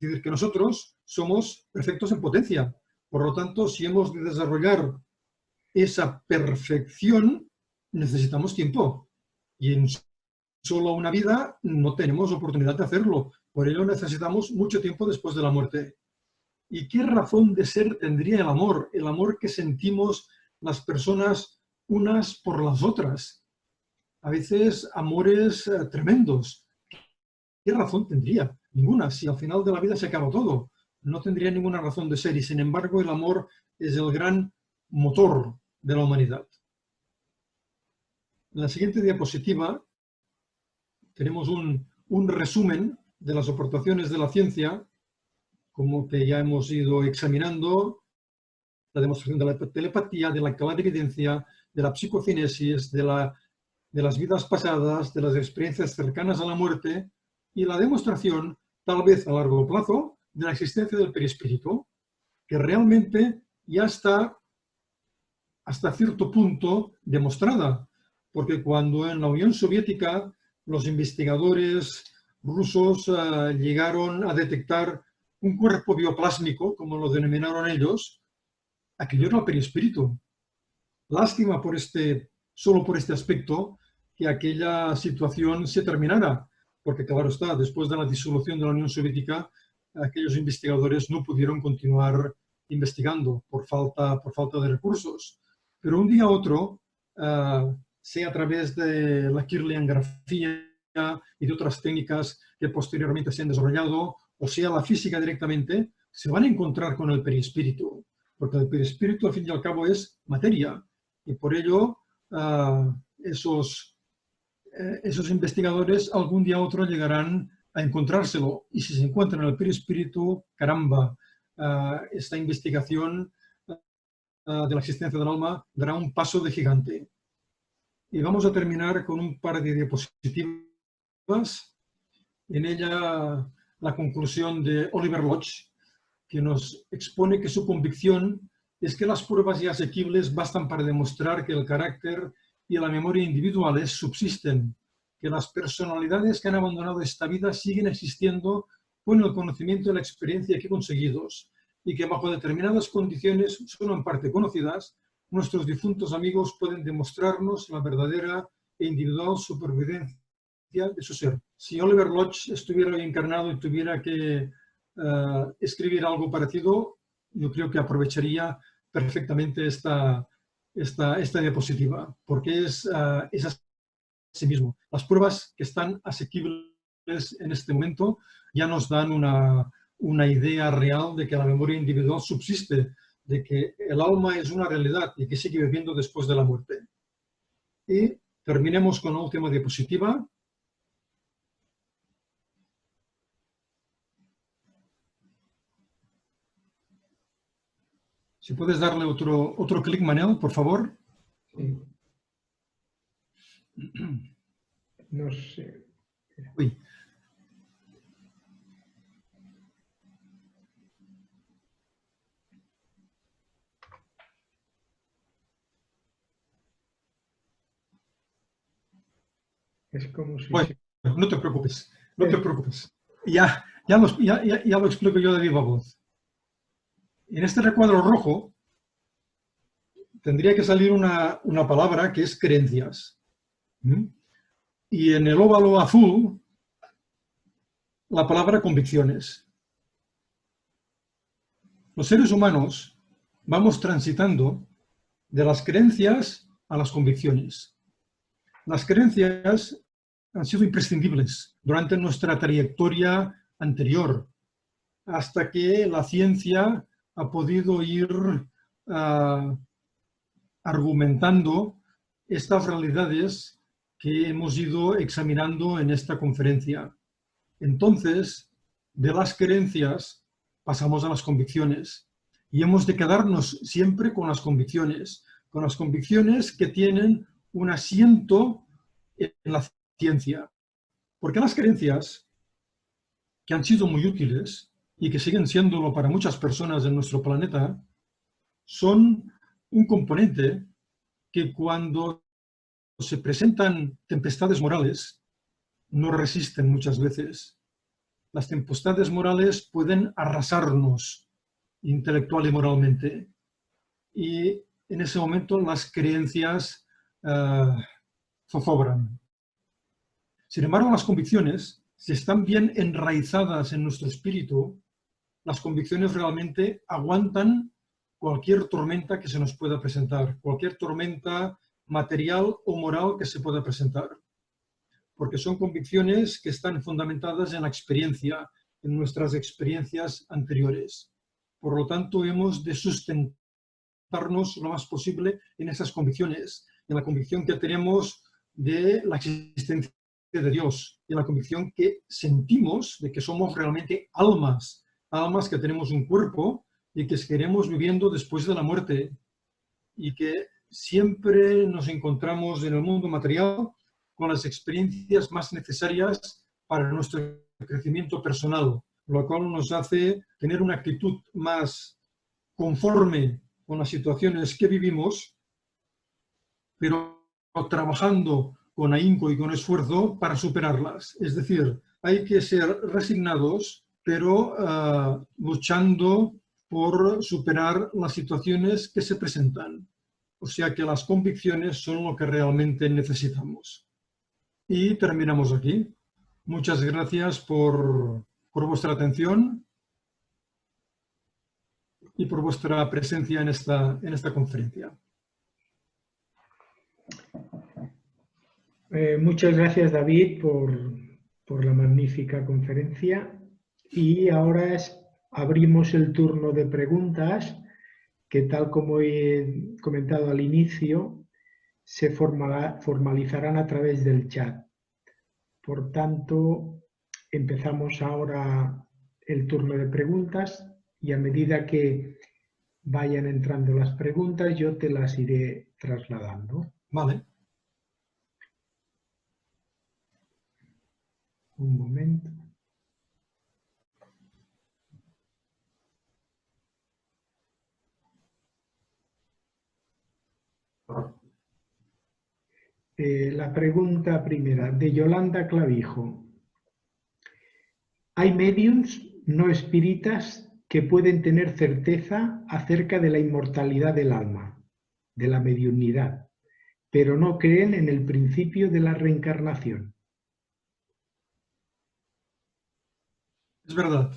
decir, que nosotros somos perfectos en potencia. Por lo tanto, si hemos de desarrollar esa perfección, necesitamos tiempo. Y en solo una vida no tenemos oportunidad de hacerlo. Por ello necesitamos mucho tiempo después de la muerte. ¿Y qué razón de ser tendría el amor? El amor que sentimos las personas unas por las otras. A veces amores tremendos. ¿Qué razón tendría? Ninguna. Si al final de la vida se acaba todo, no tendría ninguna razón de ser. Y sin embargo el amor es el gran motor de la humanidad. En la siguiente diapositiva tenemos un resumen de las aportaciones de la ciencia, como que ya hemos ido examinando, la demostración de la telepatía, de la clarividencia, de la psicocinesis, de las vidas pasadas, de las experiencias cercanas a la muerte, y la demostración, tal vez a largo plazo, de la existencia del perispíritu, que realmente ya está hasta cierto punto demostrada, porque cuando en la Unión Soviética los investigadores rusos llegaron a detectar un cuerpo bioplásmico, como lo denominaron ellos, aquello era el perispíritu. Lástima solo por este aspecto, que aquella situación se terminara, porque claro está, después de la disolución de la Unión Soviética, aquellos investigadores no pudieron continuar investigando por falta de recursos. Pero un día a otro, sea a través de la kirliangrafía y de otras técnicas que posteriormente se han desarrollado, o sea la física directamente, se van a encontrar con el perispíritu, porque el perispíritu al fin y al cabo es materia, y por ello esos investigadores algún día u otro llegarán a encontrárselo, y si se encuentran el perispíritu, caramba, esta investigación de la existencia del alma dará un paso de gigante. Y vamos a terminar con un par de diapositivas en ella la conclusión de Oliver Lodge, que nos expone que su convicción es que las pruebas ya asequibles bastan para demostrar que el carácter y la memoria individuales subsisten, que las personalidades que han abandonado esta vida siguen existiendo con el conocimiento y la experiencia aquí conseguidos, y que bajo determinadas condiciones, solo en parte conocidas, nuestros difuntos amigos pueden demostrarnos la verdadera e individual supervivencia de su ser. Si Oliver Lodge estuviera hoy encarnado y tuviera que escribir algo parecido, yo creo que aprovecharía perfectamente esta diapositiva, porque es así mismo. Las pruebas que están asequibles en este momento ya nos dan una idea real de que la memoria individual subsiste, de que el alma es una realidad y que sigue viviendo después de la muerte. Y terminemos con la última diapositiva. Si puedes darle otro clic, Manel, por favor. Sí. No sé. Uy. Es como si... Bueno, no te preocupes, no te preocupes. Ya lo explico yo de viva voz. En este recuadro rojo tendría que salir una palabra que es creencias. Y en el óvalo azul, la palabra convicciones. Los seres humanos vamos transitando de las creencias a las convicciones. Las creencias han sido imprescindibles durante nuestra trayectoria anterior, hasta que la ciencia ha podido ir argumentando estas realidades que hemos ido examinando en esta conferencia. Entonces, de las creencias pasamos a las convicciones y hemos de quedarnos siempre con las convicciones que tienen un asiento en la ciencia. Porque las creencias, que han sido muy útiles y que siguen siéndolo para muchas personas en nuestro planeta, son un componente que cuando se presentan tempestades morales no resisten muchas veces. Las tempestades morales pueden arrasarnos intelectual y moralmente. Y en ese momento las creencias zozobran. Sin embargo, las convicciones, si están bien enraizadas en nuestro espíritu, las convicciones realmente aguantan cualquier tormenta que se nos pueda presentar, cualquier tormenta material o moral que se pueda presentar. Porque son convicciones que están fundamentadas en la experiencia, en nuestras experiencias anteriores. Por lo tanto, hemos de sustentarnos lo más posible en esas convicciones, en la convicción que tenemos de la existencia de Dios, en la convicción que sentimos de que somos realmente almas que tenemos un cuerpo y que seguiremos viviendo después de la muerte, y que siempre nos encontramos en el mundo material con las experiencias más necesarias para nuestro crecimiento personal, lo cual nos hace tener una actitud más conforme con las situaciones que vivimos, pero trabajando con ahínco y con esfuerzo para superarlas. Es decir, hay que ser resignados, pero luchando por superar las situaciones que se presentan. O sea que las convicciones son lo que realmente necesitamos. Y terminamos aquí. Muchas gracias por vuestra atención y por vuestra presencia en esta conferencia. Muchas gracias, David, por la magnífica conferencia. Y ahora abrimos el turno de preguntas que, tal como he comentado al inicio, se formalizarán a través del chat. Por tanto, empezamos ahora el turno de preguntas y a medida que vayan entrando las preguntas, yo te las iré trasladando. Vale. Un momento. La pregunta primera, de Yolanda Clavijo. ¿Hay mediums no espíritas que pueden tener certeza acerca de la inmortalidad del alma, de la mediunidad, pero no creen en el principio de la reencarnación? Es verdad.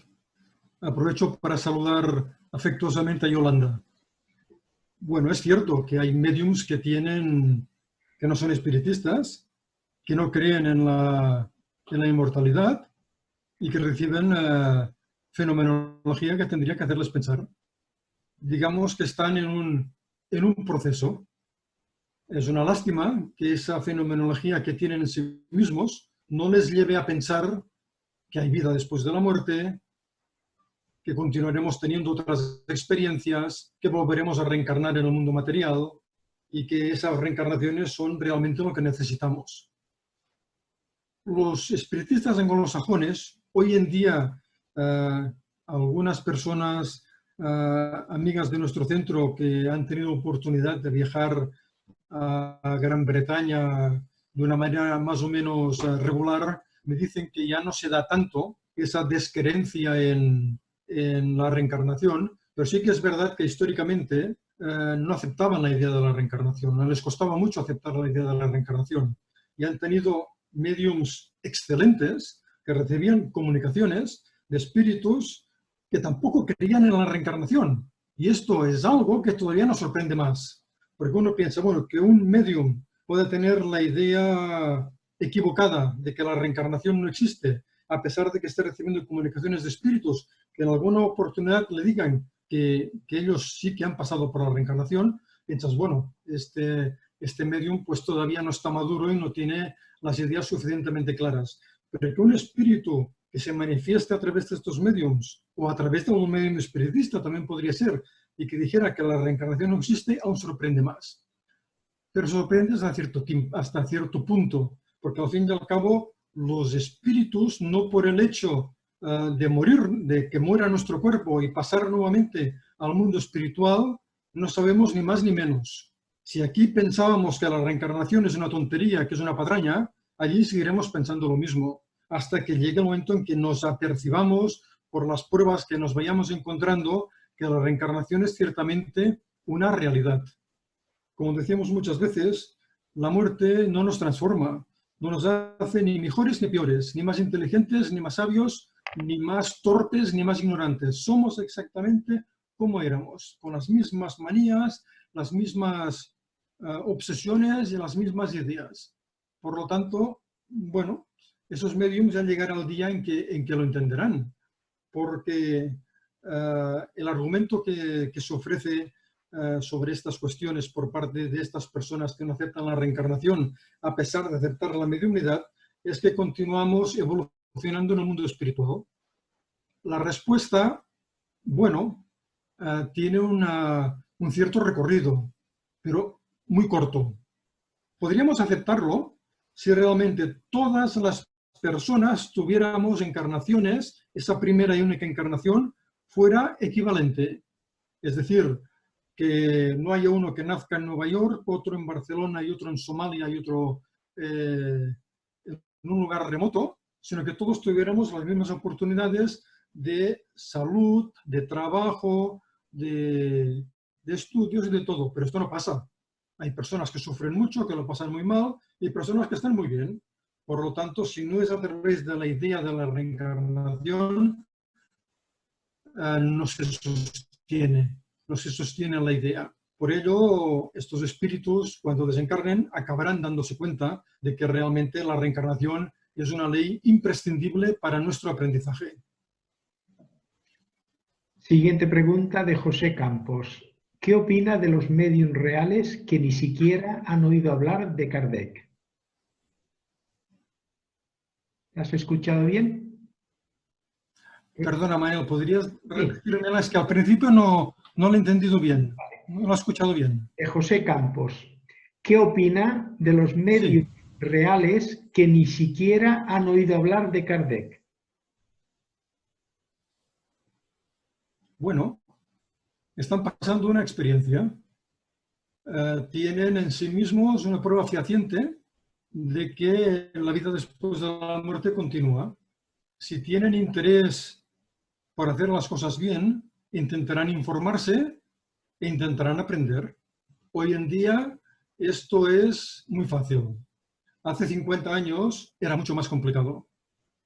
Aprovecho para saludar afectuosamente a Yolanda. Bueno, es cierto que hay mediums que no son espiritistas, que no creen en la inmortalidad y que reciben fenomenología que tendría que hacerles pensar. Digamos que están en un proceso. Es una lástima que esa fenomenología que tienen en sí mismos no les lleve a pensar que hay vida después de la muerte, que continuaremos teniendo otras experiencias, que volveremos a reencarnar en el mundo material y que esas reencarnaciones son realmente lo que necesitamos. Los espiritistas anglosajones, hoy en día, algunas personas amigas de nuestro centro que han tenido oportunidad de viajar a Gran Bretaña de una manera más o menos regular, me dicen que ya no se da tanto esa descreencia en la reencarnación, pero sí que es verdad que históricamente no aceptaban la idea de la reencarnación, no les costaba mucho aceptar la idea de la reencarnación y han tenido mediums excelentes que recibían comunicaciones de espíritus que tampoco creían en la reencarnación. Y esto es algo que todavía nos sorprende más, porque uno piensa, bueno, que un medium puede tener la idea equivocada de que la reencarnación no existe, a pesar de que esté recibiendo comunicaciones de espíritus que en alguna oportunidad le digan que ellos sí que han pasado por la reencarnación, piensas, bueno, este medium pues todavía no está maduro y no tiene las ideas suficientemente claras. Pero que un espíritu que se manifieste a través de estos mediums o a través de un medium espiritista también podría ser, y que dijera que la reencarnación no existe, aún sorprende más. Pero sorprende hasta cierto punto, porque al fin y al cabo los espíritus, no por el hecho de morir, de que muera nuestro cuerpo y pasar nuevamente al mundo espiritual, no sabemos ni más ni menos. Si aquí pensábamos que la reencarnación es una tontería, que es una patraña, allí seguiremos pensando lo mismo, hasta que llegue el momento en que nos apercibamos por las pruebas que nos vayamos encontrando que la reencarnación es ciertamente una realidad. Como decíamos muchas veces, la muerte no nos transforma, no nos hace ni mejores ni peores, ni más inteligentes, ni más sabios, ni más torpes, ni más ignorantes. Somos exactamente como éramos, con las mismas manías, las mismas obsesiones y las mismas ideas. Por lo tanto, bueno, esos mediums ya llegará el día en que lo entenderán, porque el argumento que se ofrece sobre estas cuestiones por parte de estas personas que no aceptan la reencarnación, a pesar de aceptar la mediunidad, es que continuamos evolucionando en el mundo espiritual. La respuesta, bueno, tiene un cierto recorrido, pero muy corto. Podríamos aceptarlo si realmente todas las personas tuviéramos encarnaciones, esa primera y única encarnación fuera equivalente. Es decir, que no haya uno que nazca en Nueva York, otro en Barcelona y otro en Somalia y otro en un lugar remoto, sino que todos tuviéramos las mismas oportunidades de salud, de trabajo, de estudios y de todo. Pero esto no pasa. Hay personas que sufren mucho, que lo pasan muy mal, y personas que están muy bien. Por lo tanto, si no es a través de la idea de la reencarnación, no se sostiene la idea. Por ello, estos espíritus, cuando desencarnen, acabarán dándose cuenta de que realmente la reencarnación es una ley imprescindible para nuestro aprendizaje. Siguiente pregunta de José Campos. ¿Qué opina de los mediums reales que ni siquiera han oído hablar de Kardec? ¿Has escuchado bien? Perdona, Manuel, ¿podrías repetirme? Es que al principio no lo he entendido bien, no lo he escuchado bien. De José Campos. ¿Qué opina de los mediums reales que ni siquiera han oído hablar de Kardec? Bueno, están pasando una experiencia. Tienen en sí mismos una prueba fehaciente de que la vida después de la muerte continúa. Si tienen interés por hacer las cosas bien, intentarán informarse e intentarán aprender. Hoy en día esto es muy fácil. Hace 50 años era mucho más complicado.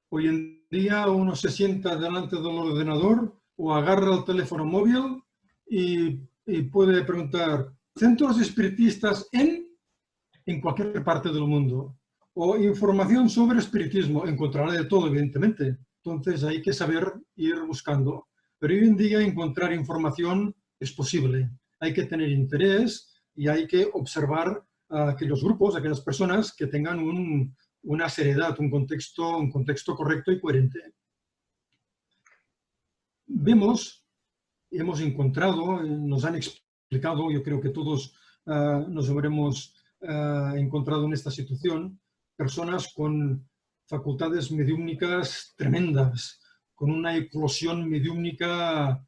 Hoy en día uno se sienta delante del ordenador o agarra el teléfono móvil y puede preguntar centros espiritistas en cualquier parte del mundo. O información sobre espiritismo. Encontrará de todo, evidentemente. Entonces hay que saber ir buscando. Pero hoy en día encontrar información es posible. Hay que tener interés y hay que observar a aquellos grupos, a aquellas personas que tengan una seriedad, un contexto correcto y coherente. Vemos, hemos encontrado, nos han explicado, yo creo que todos nos habremos encontrado en esta situación, personas con facultades mediúmnicas tremendas, con una eclosión mediúmnica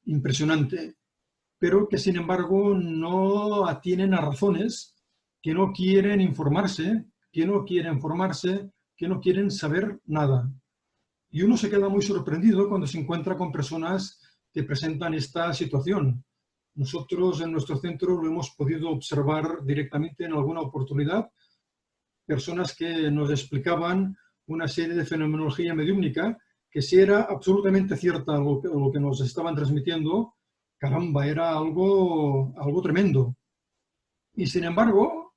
impresionante, pero que sin embargo no atienen a razones, que no quieren informarse, que no quieren saber nada. Y uno se queda muy sorprendido cuando se encuentra con personas que presentan esta situación. Nosotros en nuestro centro lo hemos podido observar directamente en alguna oportunidad, personas que nos explicaban una serie de fenomenología mediúmnica que si era absolutamente cierta lo que nos estaban transmitiendo, caramba, era algo tremendo. Y sin embargo,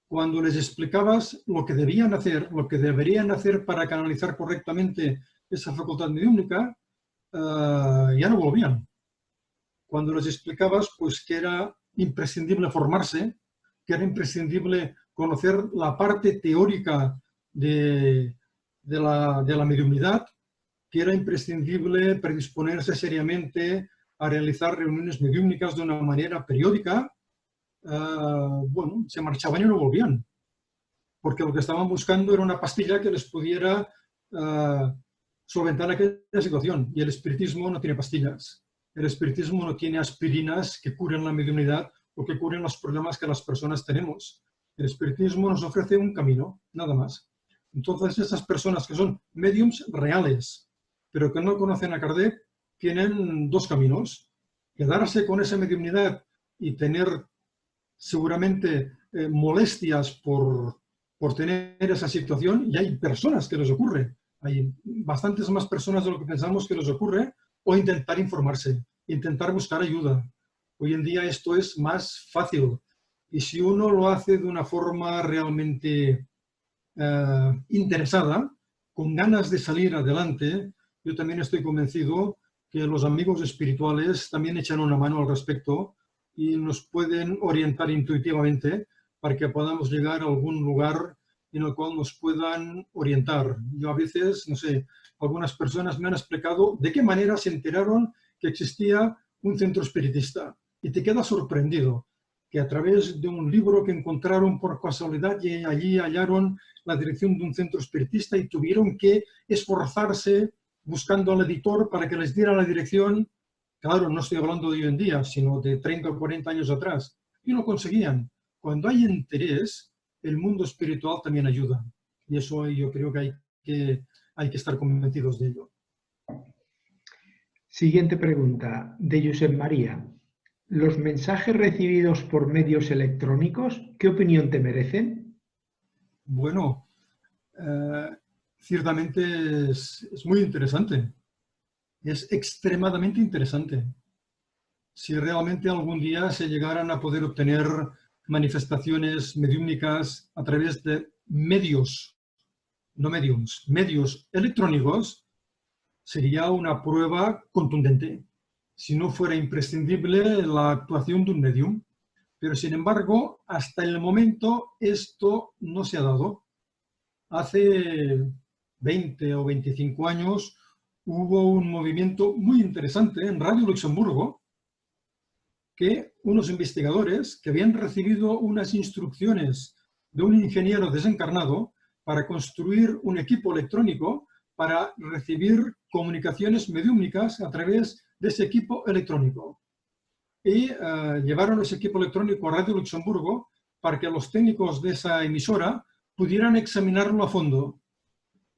cuando les explicabas lo que debían hacer, lo que deberían hacer para canalizar correctamente esa facultad mediúmnica, ya no volvían. Cuando les explicabas pues, que era imprescindible formarse, que era imprescindible conocer la parte teórica de la mediunidad, que era imprescindible predisponerse seriamente a realizar reuniones mediúmnicas de una manera periódica, bueno, se marchaban y no volvían. Porque lo que estaban buscando era una pastilla que les pudiera solventar aquella situación. Y el espiritismo no tiene pastillas. El espiritismo no tiene aspirinas que curen la mediunidad o que curen los problemas que las personas tenemos. El espiritismo nos ofrece un camino, nada más. Entonces, esas personas que son médiums reales, pero que no conocen a Kardec, tienen dos caminos. Quedarse con esa mediunidad y tener seguramente molestias por tener esa situación, y hay personas que les ocurre. Hay bastantes más personas de lo que pensamos que les ocurre, o intentar informarse, intentar buscar ayuda. Hoy en día esto es más fácil. Y si uno lo hace de una forma realmente interesada, con ganas de salir adelante, yo también estoy convencido que los amigos espirituales también echan una mano al respecto y nos pueden orientar intuitivamente para que podamos llegar a algún lugar en el cual nos puedan orientar. Yo a veces, no sé, algunas personas me han explicado de qué manera se enteraron que existía un centro espiritista. Y te quedas sorprendido que a través de un libro que encontraron por casualidad y allí hallaron la dirección de un centro espiritista y tuvieron que esforzarse buscando al editor para que les diera la dirección. Claro, no estoy hablando de hoy en día, sino de 30 o 40 años atrás. Y lo conseguían. Cuando hay interés, el mundo espiritual también ayuda. Y eso yo creo que hay que estar convencidos de ello. Siguiente pregunta, de Josep María. ¿Los mensajes recibidos por medios electrónicos, qué opinión te merecen? Bueno, ciertamente es muy interesante. Es extremadamente interesante. Si realmente algún día se llegaran a poder obtener manifestaciones mediúmnicas a través de medios, no mediums, medios electrónicos, sería una prueba contundente. Si no fuera imprescindible la actuación de un medium. Pero sin embargo, hasta el momento esto no se ha dado. Hace 20 o 25 años hubo un movimiento muy interesante en Radio Luxemburgo, que unos investigadores que habían recibido unas instrucciones de un ingeniero desencarnado para construir un equipo electrónico para recibir comunicaciones mediúmnicas a través de ese equipo electrónico. Y llevaron ese equipo electrónico a Radio Luxemburgo para que los técnicos de esa emisora pudieran examinarlo a fondo.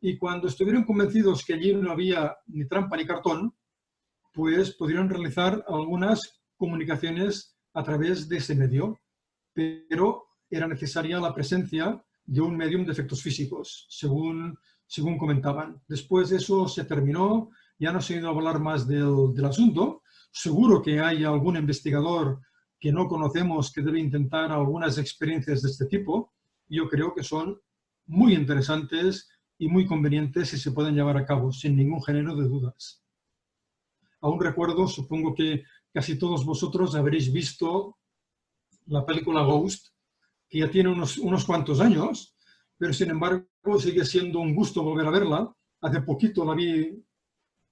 Y cuando estuvieron convencidos que allí no había ni trampa ni cartón, pues pudieron realizar algunas comunicaciones a través de ese medio, pero era necesaria la presencia de un medium de efectos físicos, según comentaban. Después eso se terminó, ya no se ha ido a hablar más del asunto. Seguro que hay algún investigador que no conocemos que debe intentar algunas experiencias de este tipo. Yo creo que son muy interesantes y muy convenientes y se pueden llevar a cabo sin ningún género de dudas. Aún recuerdo, supongo que casi todos vosotros habréis visto la película Ghost, que ya tiene unos cuantos años, pero sin embargo sigue siendo un gusto volver a verla. Hace poquito la vi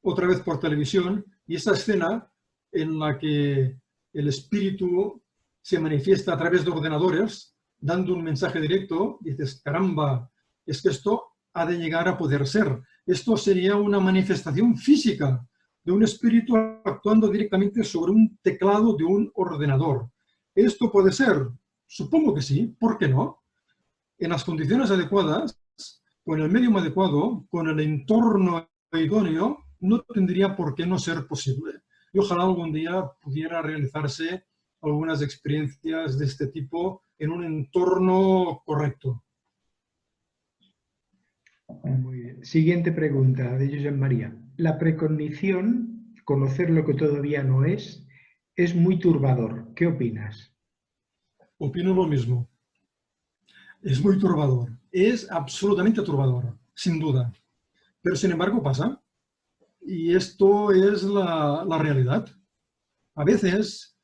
otra vez por televisión y esa escena en la que el espíritu se manifiesta a través de ordenadores dando un mensaje directo, dices, caramba, es que esto ha de llegar a poder ser. Esto sería una manifestación física de un espíritu actuando directamente sobre un teclado de un ordenador. ¿Esto puede ser? Supongo que sí, ¿por qué no? En las condiciones adecuadas, con el medio adecuado, con el entorno idóneo, no tendría por qué no ser posible. Y ojalá algún día pudiera realizarse algunas experiencias de este tipo en un entorno correcto. Muy bien. Siguiente pregunta de Josep María. La precognición, conocer lo que todavía no es muy turbador. ¿Qué opinas? Opino lo mismo. Es muy turbador. Es absolutamente turbador, sin duda. Pero sin embargo pasa. Y esto es la realidad. A veces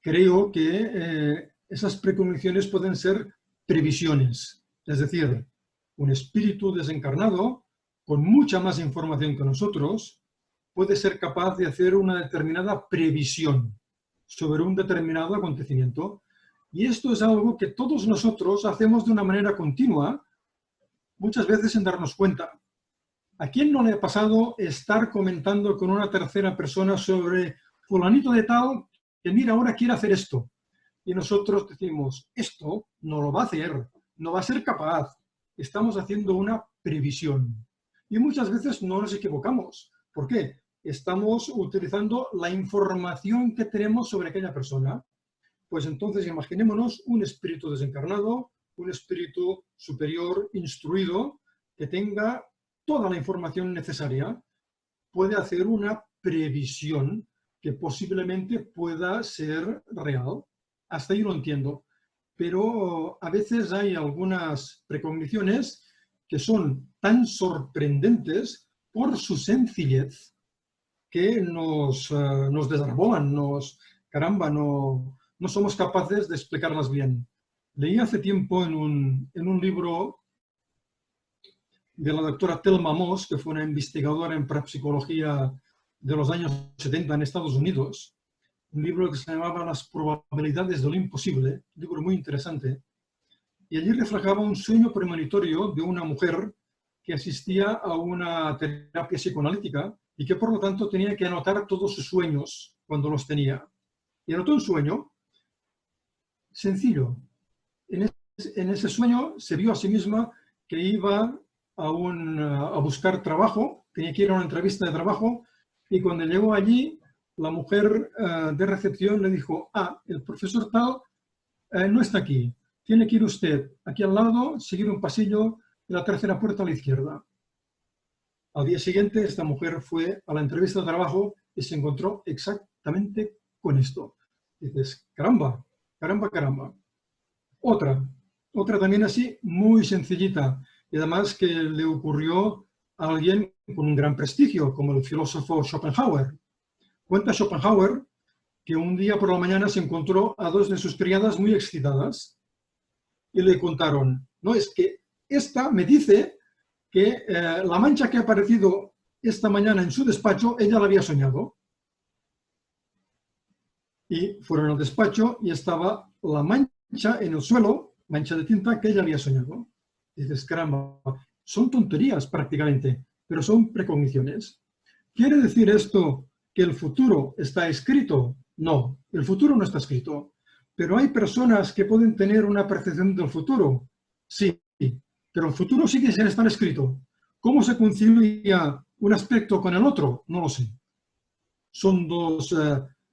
creo que esas precogniciones pueden ser previsiones. Es decir, un espíritu desencarnado, con mucha más información que nosotros, puede ser capaz de hacer una determinada previsión sobre un determinado acontecimiento. Y esto es algo que todos nosotros hacemos de una manera continua, muchas veces sin darnos cuenta. ¿A quién no le ha pasado estar comentando con una tercera persona sobre fulanito de tal que mira, ahora quiere hacer esto? Y nosotros decimos, esto no lo va a hacer, no va a ser capaz. Estamos haciendo una previsión. Y muchas veces no nos equivocamos. ¿Por qué? Estamos utilizando la información que tenemos sobre aquella persona. Pues entonces imaginémonos un espíritu desencarnado, un espíritu superior, instruido, que tenga toda la información necesaria, puede hacer una previsión que posiblemente pueda ser real. Hasta ahí lo entiendo. Pero a veces hay algunas precogniciones que son tan sorprendentes por su sencillez que nos desarbolan, caramba, no somos capaces de explicarlas bien. Leí hace tiempo en un libro de la doctora Thelma Moss, que fue una investigadora en parapsicología de los años 70 en Estados Unidos, un libro que se llamaba Las probabilidades de lo imposible, un libro muy interesante, y allí reflejaba un sueño premonitorio de una mujer que asistía a una terapia psicoanalítica y que por lo tanto tenía que anotar todos sus sueños cuando los tenía. Y anotó un sueño sencillo. En ese sueño se vio a sí misma que iba a buscar trabajo, tenía que ir a una entrevista de trabajo, y cuando llegó allí, la mujer de recepción le dijo, el profesor tal no está aquí, tiene que ir usted aquí al lado, seguir un pasillo y la tercera puerta a la izquierda. Al día siguiente, esta mujer fue a la entrevista de trabajo y se encontró exactamente con esto. Y dices, caramba, caramba, caramba. Otra también así, muy sencillita, y además que le ocurrió a alguien con un gran prestigio, como el filósofo Schopenhauer. Cuenta Schopenhauer que un día por la mañana se encontró a dos de sus criadas muy excitadas y le contaron, no, es que esta me dice que la mancha que ha aparecido esta mañana en su despacho, ella la había soñado. Y fueron al despacho y estaba la mancha en el suelo mancha de tinta que ella había soñado. Y dices, caramba, son tonterías prácticamente, pero son precogniciones. ¿Quiere decir esto que el futuro está escrito? No, el futuro no está escrito. ¿Pero hay personas que pueden tener una percepción del futuro? Sí, pero el futuro sigue sin estar escrito. ¿Cómo se concilia un aspecto con el otro? No lo sé. Son dos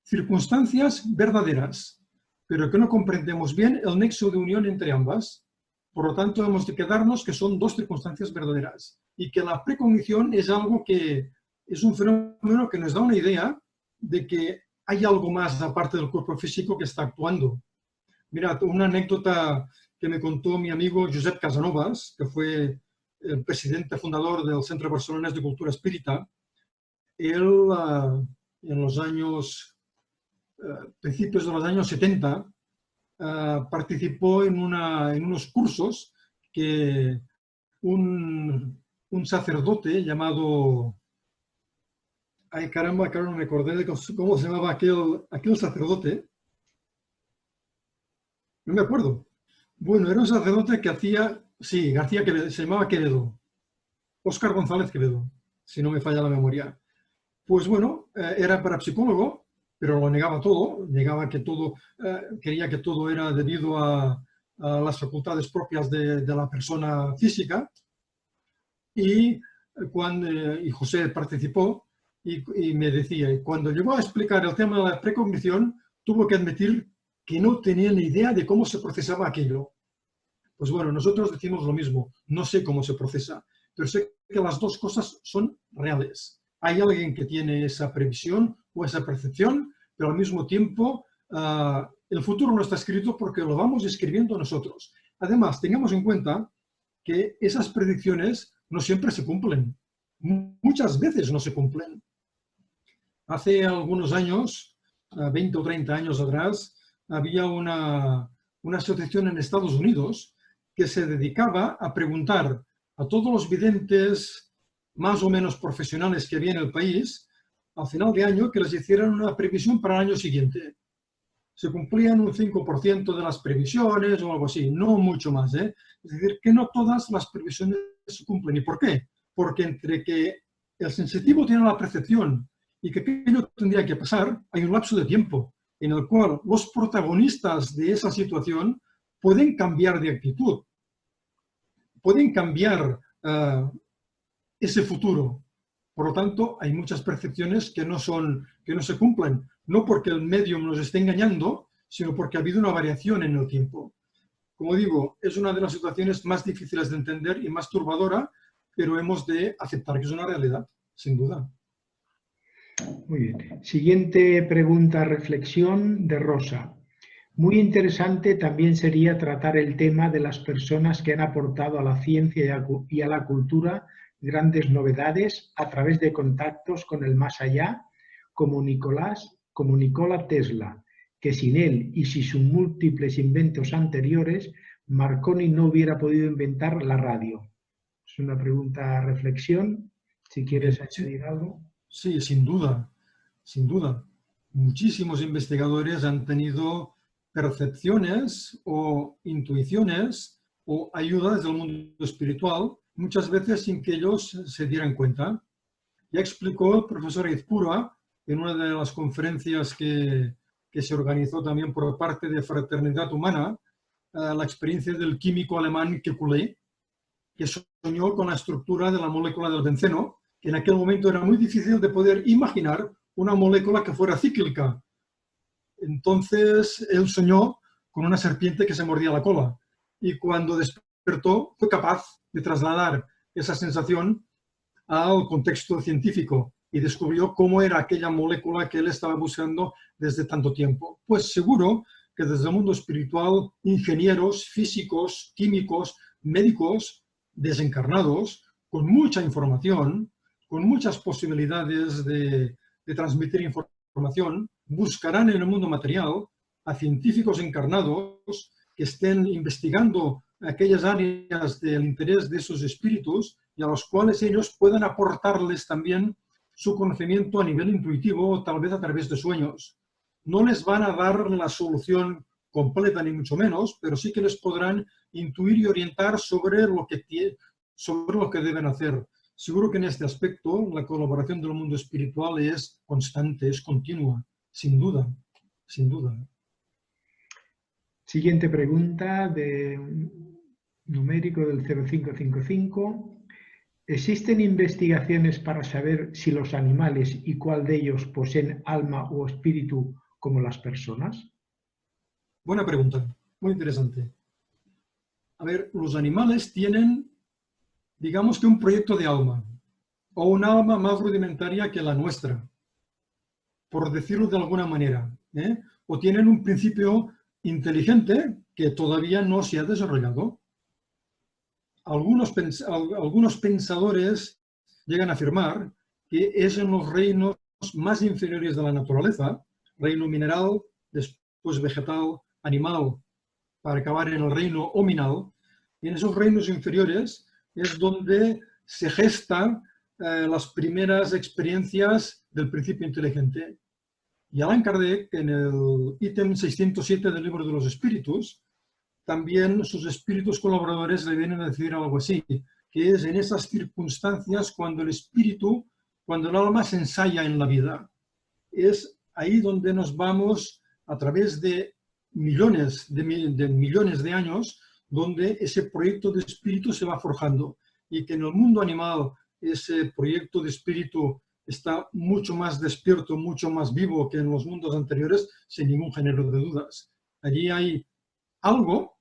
circunstancias verdaderas, pero que no comprendemos bien el nexo de unión entre ambas. Por lo tanto, hemos de quedarnos que son dos circunstancias verdaderas y que la precognición es algo que es un fenómeno que nos da una idea de que hay algo más aparte del cuerpo físico que está actuando. Mirad, una anécdota que me contó mi amigo Josep Casanovas, que fue el presidente fundador del Centro Barcelonés de Cultura Espírita. Él, en los años, principios de los años 70, participó en unos cursos que un sacerdote llamado... Ay, caramba, claro, no me acordé de cómo se llamaba aquel sacerdote. No me acuerdo. Bueno, era un sacerdote que hacía... Sí, García Quevedo, se llamaba Quevedo. Óscar González Quevedo, si no me falla la memoria. Pues bueno, era parapsicólogo, pero lo negaba todo. Negaba que todo, quería que todo era debido a las facultades propias de la persona física. Y José participó y me decía, y cuando llegó a explicar el tema de la precognición, tuvo que admitir que no tenía ni idea de cómo se procesaba aquello. Pues bueno, nosotros decimos lo mismo, no sé cómo se procesa, pero sé que las dos cosas son reales. Hay alguien que tiene esa previsión o esa percepción, pero al mismo tiempo el futuro no está escrito porque lo vamos escribiendo nosotros. Además, tengamos en cuenta que esas predicciones no siempre se cumplen. Muchas veces no se cumplen. Hace algunos años, 20 o 30 años atrás, había una asociación en Estados Unidos que se dedicaba a preguntar a todos los videntes más o menos profesionales que había en el país, al final de año, que les hicieran una previsión para el año siguiente. Se cumplían un 5% de las previsiones o algo así, no mucho más. Es decir, que no todas las previsiones se cumplen. ¿Y por qué? Porque entre que el sensitivo tiene la percepción y que aquello tendría que pasar, hay un lapso de tiempo en el cual los protagonistas de esa situación pueden cambiar de actitud, pueden cambiar ese futuro. Por lo tanto, hay muchas percepciones que no se cumplen, no porque el medium nos esté engañando, sino porque ha habido una variación en el tiempo. Como digo, es una de las situaciones más difíciles de entender y más turbadora, pero hemos de aceptar que es una realidad, sin duda. Muy bien. Siguiente pregunta, reflexión de Rosa. Muy interesante también sería tratar el tema de las personas que han aportado a la ciencia y a la cultura grandes novedades a través de contactos con el más allá, como Nikola Tesla, que sin él y sin sus múltiples inventos anteriores, Marconi no hubiera podido inventar la radio. Es una pregunta a reflexión, si quieres añadir algo. Sí, sin duda, sin duda. Muchísimos investigadores han tenido percepciones o intuiciones o ayudas del mundo espiritual, muchas veces sin que ellos se dieran cuenta. Ya explicó el profesor Izpura en una de las conferencias que se organizó también por parte de Fraternidad Humana, la experiencia del químico alemán Kekulé, que soñó con la estructura de la molécula del benceno, que en aquel momento era muy difícil de poder imaginar una molécula que fuera cíclica. Entonces él soñó con una serpiente que se mordía la cola y cuando despertó fue capaz de trasladar esa sensación al contexto científico y descubrió cómo era aquella molécula que él estaba buscando desde tanto tiempo. Pues seguro que desde el mundo espiritual, ingenieros, físicos, químicos, médicos, desencarnados, con mucha información, con muchas posibilidades de transmitir información, buscarán en el mundo material a científicos encarnados que estén investigando aquellas áreas del interés de esos espíritus y a los cuales ellos puedan aportarles también su conocimiento a nivel intuitivo o tal vez a través de sueños. No les van a dar la solución completa ni mucho menos, pero sí que les podrán intuir y orientar sobre lo que deben hacer. Seguro que en este aspecto la colaboración del mundo espiritual es constante, es continua, sin duda, sin duda. Siguiente pregunta de un numérico del 0555. ¿Existen investigaciones para saber si los animales y cuál de ellos poseen alma o espíritu como las personas? Buena pregunta, muy interesante. A ver, los animales tienen, digamos que un proyecto de alma, o un alma más rudimentaria que la nuestra, por decirlo de alguna manera, ¿eh? O tienen un principio inteligente que todavía no se ha desarrollado. Algunos pensadores llegan a afirmar que es en los reinos más inferiores de la naturaleza, reino mineral, después vegetal, animal, para acabar en el reino hominal, y en esos reinos inferiores es donde se gestan las primeras experiencias del principio inteligente. Y Allan Kardec, en el ítem 607 del Libro de los Espíritus, también sus espíritus colaboradores le vienen a decir algo así, que es en esas circunstancias cuando el alma se ensaya en la vida. Es ahí donde nos vamos a través de millones de años, donde ese proyecto de espíritu se va forjando. Y que en el mundo animal ese proyecto de espíritu está mucho más despierto, mucho más vivo que en los mundos anteriores, sin ningún género de dudas. Allí hay algo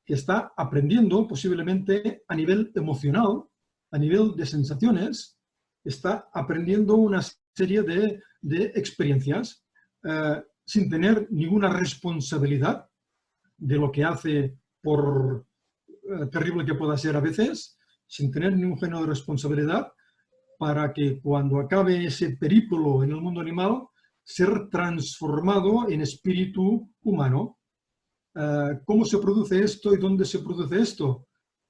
que está aprendiendo posiblemente a nivel emocional, a nivel de sensaciones, está aprendiendo una serie de experiencias sin tener ninguna responsabilidad de lo que hace, por terrible que pueda ser a veces, sin tener ningún género de responsabilidad, para que cuando acabe ese periplo en el mundo animal, ser transformado en espíritu humano. ¿Cómo se produce esto y dónde se produce esto?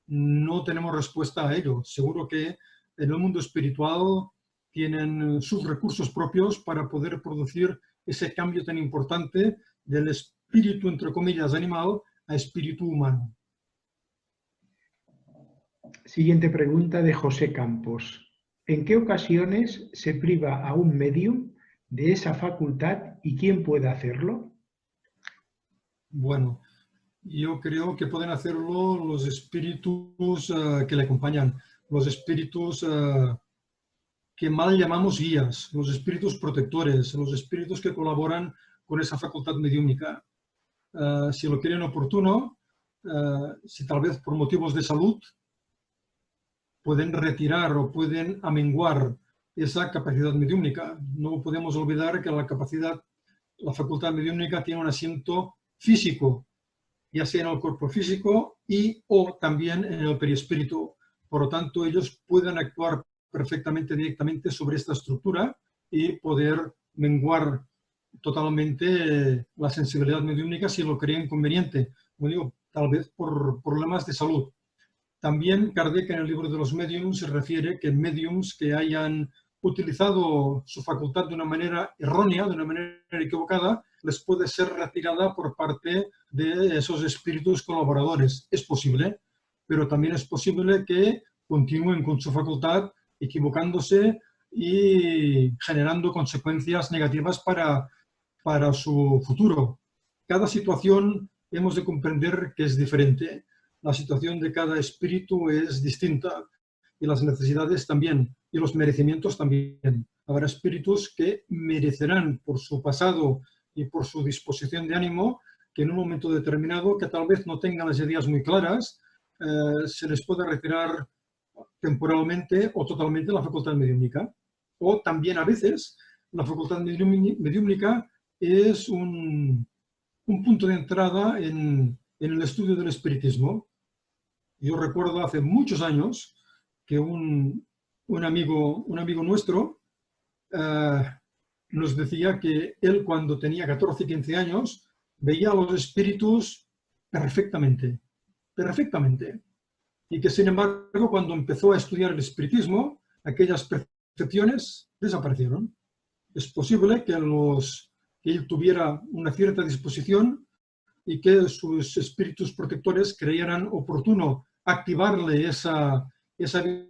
No tenemos respuesta a ello. Seguro que en el mundo espiritual tienen sus recursos propios para poder producir ese cambio tan importante del espíritu, entre comillas, animal a espíritu humano. Siguiente pregunta de José Campos. ¿En qué ocasiones se priva a un medium de esa facultad y quién puede hacerlo? Bueno, yo creo que pueden hacerlo los espíritus que le acompañan, los espíritus que mal llamamos guías, los espíritus protectores, los espíritus que colaboran con esa facultad mediúmica. Si lo quieren oportuno, si tal vez por motivos de salud, pueden retirar o pueden amenguar esa capacidad mediúmica. No podemos olvidar que la facultad mediúmica tiene un asiento físico, ya sea en el cuerpo físico y o también en el perispíritu. Por lo tanto, ellos pueden actuar perfectamente directamente sobre esta estructura y poder menguar totalmente la sensibilidad mediúmica si lo creen conveniente. Como digo, tal vez por problemas de salud. También Kardec en el libro de los médiums se refiere que médiums que hayan utilizado su facultad de una manera errónea, de una manera equivocada, les puede ser retirada por parte de esos espíritus colaboradores. Es posible, pero también es posible que continúen con su facultad equivocándose y generando consecuencias negativas para su futuro. Cada situación hemos de comprender que es diferente. La situación de cada espíritu es distinta y las necesidades también, y los merecimientos también. Habrá espíritus que merecerán por su pasado y por su disposición de ánimo que en un momento determinado, que tal vez no tengan las ideas muy claras, se les puede retirar temporalmente o totalmente la facultad mediúmica. O también a veces la facultad mediúmica es un punto de entrada en el estudio del espiritismo. Yo recuerdo hace muchos años que un amigo nuestro nos decía que él cuando tenía 14 y 15 años veía a los espíritus perfectamente, perfectamente. Y que sin embargo cuando empezó a estudiar el espiritismo, aquellas percepciones desaparecieron. Es posible que él tuviera una cierta disposición y que sus espíritus protectores creyeran oportuno activarle esa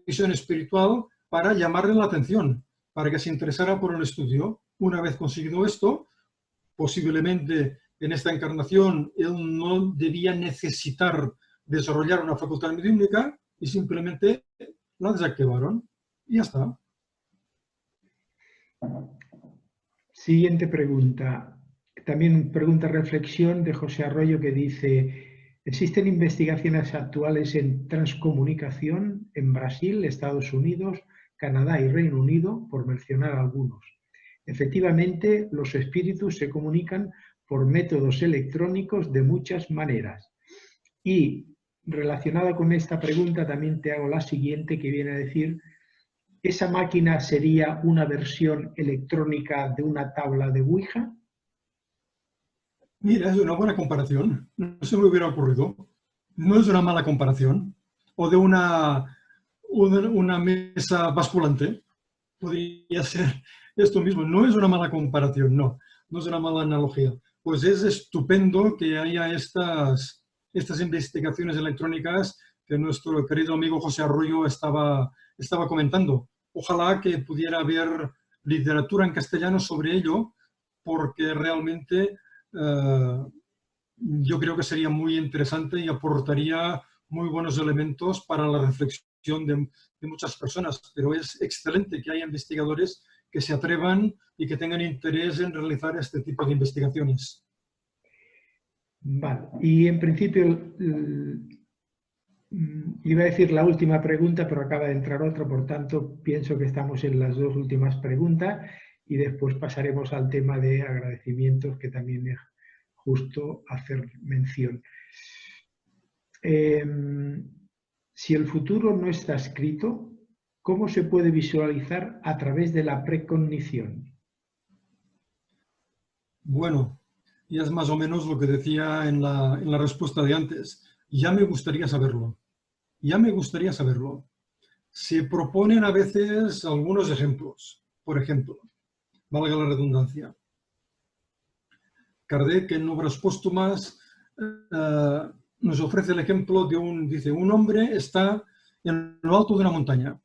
visión espiritual para llamarle la atención, para que se interesara por el estudio. Una vez conseguido esto, posiblemente en esta encarnación él no debía necesitar desarrollar una facultad mediúmnica y simplemente la desactivaron y ya está. Siguiente pregunta. También pregunta reflexión de José Arroyo que dice: ¿existen investigaciones actuales en transcomunicación en Brasil, Estados Unidos, Canadá y Reino Unido, por mencionar algunos? Efectivamente, los espíritus se comunican por métodos electrónicos de muchas maneras. Y relacionada con esta pregunta también te hago la siguiente, que viene a decir: ¿esa máquina sería una versión electrónica de una tabla de Ouija? Mira, es una buena comparación. No se me hubiera ocurrido. No es una mala comparación. O de una mesa basculante. Podría ser esto mismo. No es una mala comparación, no. No es una mala analogía. Pues es estupendo que haya estas investigaciones electrónicas que nuestro querido amigo José Arroyo estaba comentando. Ojalá que pudiera haber literatura en castellano sobre ello, porque realmente yo creo que sería muy interesante y aportaría muy buenos elementos para la reflexión de muchas personas. Pero es excelente que haya investigadores que se atrevan y que tengan interés en realizar este tipo de investigaciones. Vale, y en principio iba a decir la última pregunta, pero acaba de entrar otra, por tanto pienso que estamos en las dos últimas preguntas y después pasaremos al tema de agradecimientos, que también es justo hacer mención. Si el futuro no está escrito, ¿cómo se puede visualizar a través de la precognición? Bueno, y es más o menos lo que decía en la respuesta de antes. Ya me gustaría saberlo. Ya me gustaría saberlo. Se proponen a veces algunos ejemplos. Por ejemplo, valga la redundancia, Kardec en obras póstumas nos ofrece el ejemplo de un hombre está en lo alto de una montaña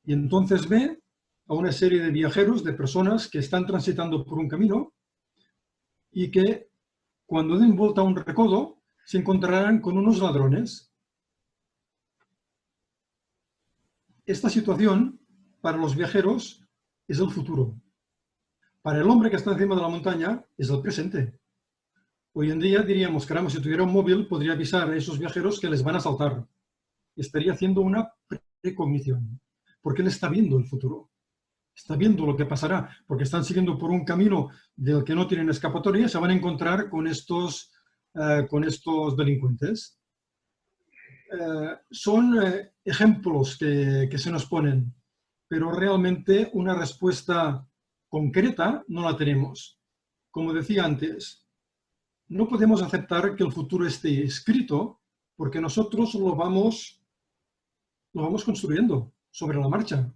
y entonces ve a una serie de viajeros, de personas que están transitando por un camino y que cuando den vuelta a un recodo se encontrarán con unos ladrones. Esta situación para los viajeros es el futuro. Para el hombre que está encima de la montaña es el presente. Hoy en día diríamos, caramba, si tuviera un móvil podría avisar a esos viajeros que les van a asaltar. Estaría haciendo una precognición, porque él está viendo el futuro. Está viendo lo que pasará, porque están siguiendo por un camino del que no tienen escapatoria, se van a encontrar con estos delincuentes. Son ejemplos que se nos ponen, pero realmente una respuesta concreta no la tenemos. Como decía antes, no podemos aceptar que el futuro esté escrito porque nosotros lo vamos construyendo sobre la marcha.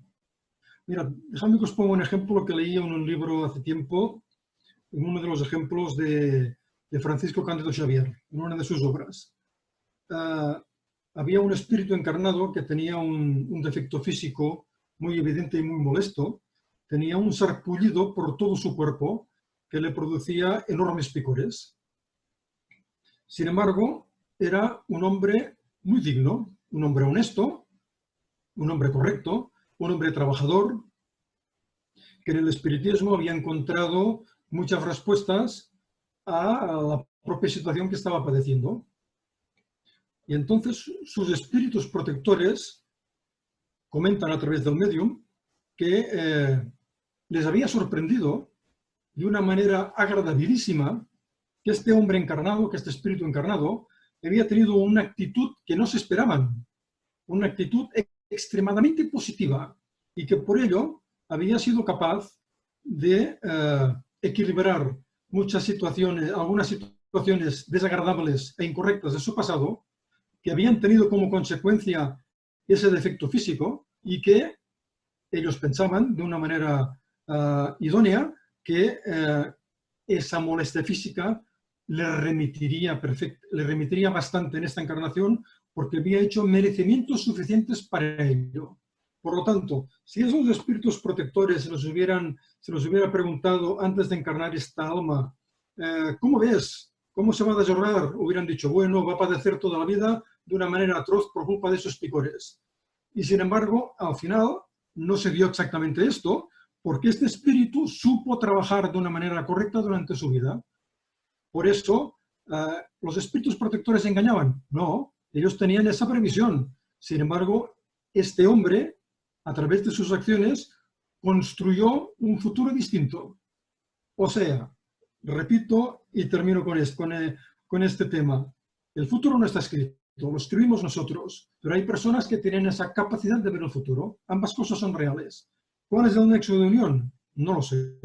Mira, déjame que os ponga un ejemplo que leí en un libro hace tiempo, en uno de los ejemplos de Francisco Cándido Xavier, en una de sus obras. Había un espíritu encarnado que tenía un defecto físico muy evidente y muy molesto. Tenía un sarpullido por todo su cuerpo que le producía enormes picores. Sin embargo, era un hombre muy digno, un hombre honesto, un hombre correcto, un hombre trabajador, que en el espiritismo había encontrado muchas respuestas a la propia situación que estaba padeciendo. Y entonces sus espíritus protectores comentan a través del medium que les había sorprendido de una manera agradabilísima que este hombre encarnado, que este espíritu encarnado, había tenido una actitud que no se esperaban, una actitud extremadamente positiva y que por ello había sido capaz de equilibrar muchas situaciones, algunas situaciones desagradables e incorrectas de su pasado, que habían tenido como consecuencia ese defecto físico y que ellos pensaban de una manera idónea que esa molestia física le remitiría bastante en esta encarnación porque había hecho merecimientos suficientes para ello. Por lo tanto, si esos espíritus protectores se los hubiera preguntado antes de encarnar esta alma, ¿cómo ves? ¿Cómo se va a desarrollar? Hubieran dicho, bueno, va a padecer toda la vida de una manera atroz por culpa de esos picores. Y sin embargo, al final, no se dio exactamente esto, porque este espíritu supo trabajar de una manera correcta durante su vida. Por eso, ¿los espíritus protectores engañaban? No, ellos tenían esa previsión. Sin embargo, este hombre, a través de sus acciones, construyó un futuro distinto. O sea, repito y termino con este tema. El futuro no está escrito, lo escribimos nosotros, pero hay personas que tienen esa capacidad de ver el futuro. Ambas cosas son reales. ¿Cuál es el nexo de unión? No lo sé.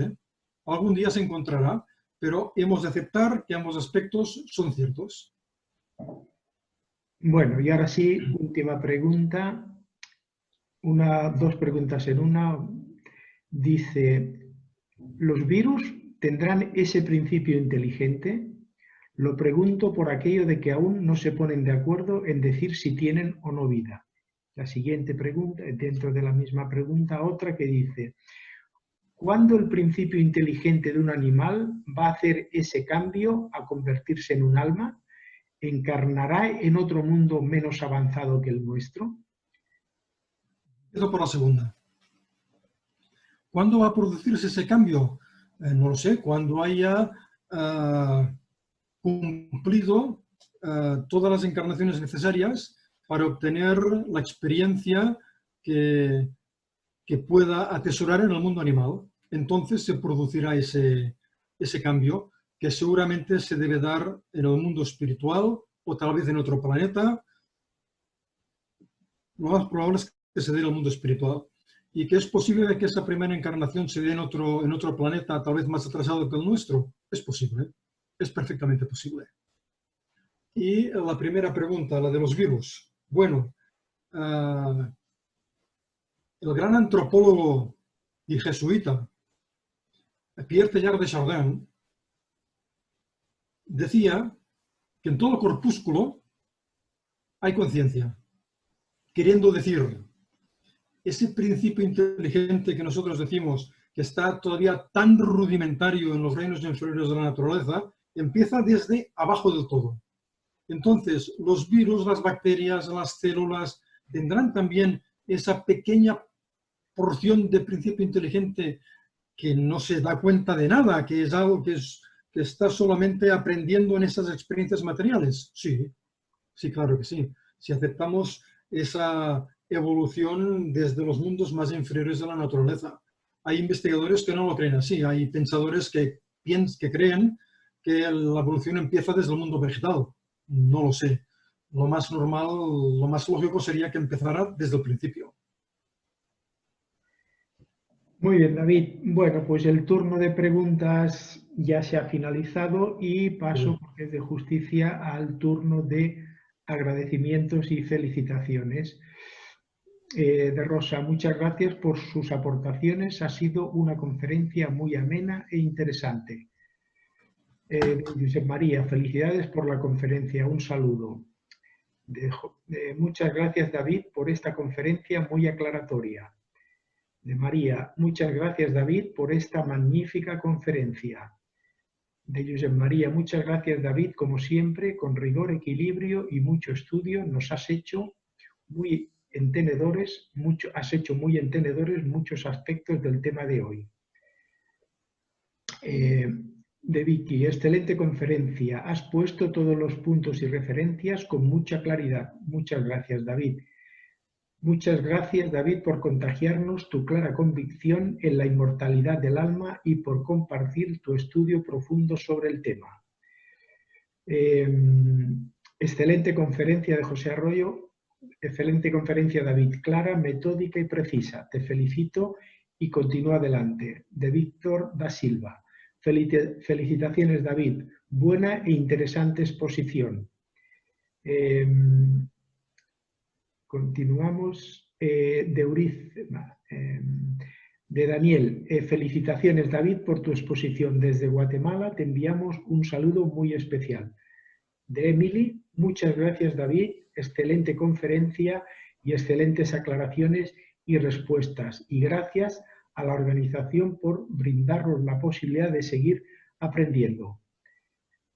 Algún día se encontrará, pero hemos de aceptar que ambos aspectos son ciertos. Bueno, y ahora sí, última pregunta. Dos preguntas en una. Dice, ¿los virus tendrán ese principio inteligente? Lo pregunto por aquello de que aún no se ponen de acuerdo en decir si tienen o no vida. La siguiente pregunta, dentro de la misma pregunta, otra que dice, ¿cuándo el principio inteligente de un animal va a hacer ese cambio a convertirse en un alma? ¿Encarnará en otro mundo menos avanzado que el nuestro? Empiezo por la segunda. ¿Cuándo va a producirse ese cambio? No lo sé, cuando haya cumplido todas las encarnaciones necesarias para obtener la experiencia que pueda atesorar en el mundo animal. Entonces se producirá ese cambio que seguramente se debe dar en el mundo espiritual o tal vez en otro planeta. Lo más probable es que se dé en el mundo espiritual. Y que es posible que esa primera encarnación se dé en otro planeta tal vez más atrasado que el nuestro. Es posible, es perfectamente posible. Y la primera pregunta, la de los virus. Bueno, el gran antropólogo y jesuita Pierre Teilhard de Chardin decía que en todo corpúsculo hay conciencia, queriendo decir, ese principio inteligente que nosotros decimos que está todavía tan rudimentario en los reinos inferiores de la naturaleza, empieza desde abajo del todo. Entonces, los virus, las bacterias, las células, tendrán también esa pequeña porción de principio inteligente que no se da cuenta de nada, que es algo que está solamente aprendiendo en esas experiencias materiales. Sí, sí, claro que sí. Si aceptamos esa evolución desde los mundos más inferiores de la naturaleza. Hay investigadores que no lo creen así, hay pensadores que creen que la evolución empieza desde el mundo vegetal. No lo sé. Lo más normal, lo más lógico sería que empezara desde el principio. Muy bien, David. Bueno, pues el turno de preguntas ya se ha finalizado y paso, porque es de justicia, al turno de agradecimientos y felicitaciones. De Rosa, muchas gracias por sus aportaciones. Ha sido una conferencia muy amena e interesante. Josep María, felicidades por la conferencia. Un saludo. Muchas gracias, David, por esta conferencia muy aclaratoria. De María, muchas gracias, David, por esta magnífica conferencia. De Josep María, muchas gracias, David, como siempre, con rigor, equilibrio y mucho estudio, nos has hecho muy entendedores muchos aspectos del tema de hoy. De Vicky, excelente conferencia. Has puesto todos los puntos y referencias con mucha claridad. Muchas gracias, David. Muchas gracias, David, por contagiarnos tu clara convicción en la inmortalidad del alma y por compartir tu estudio profundo sobre el tema. Excelente conferencia de José Arroyo. Excelente conferencia, David. Clara, metódica y precisa. Te felicito y continúa adelante. De Víctor da Silva. Felicitaciones, David. Buena e interesante exposición. Continuamos. De De Daniel, felicitaciones David por tu exposición. Desde Guatemala te enviamos un saludo muy especial. De Emily, muchas gracias David, excelente conferencia y excelentes aclaraciones y respuestas. Y gracias a la organización por brindarnos la posibilidad de seguir aprendiendo.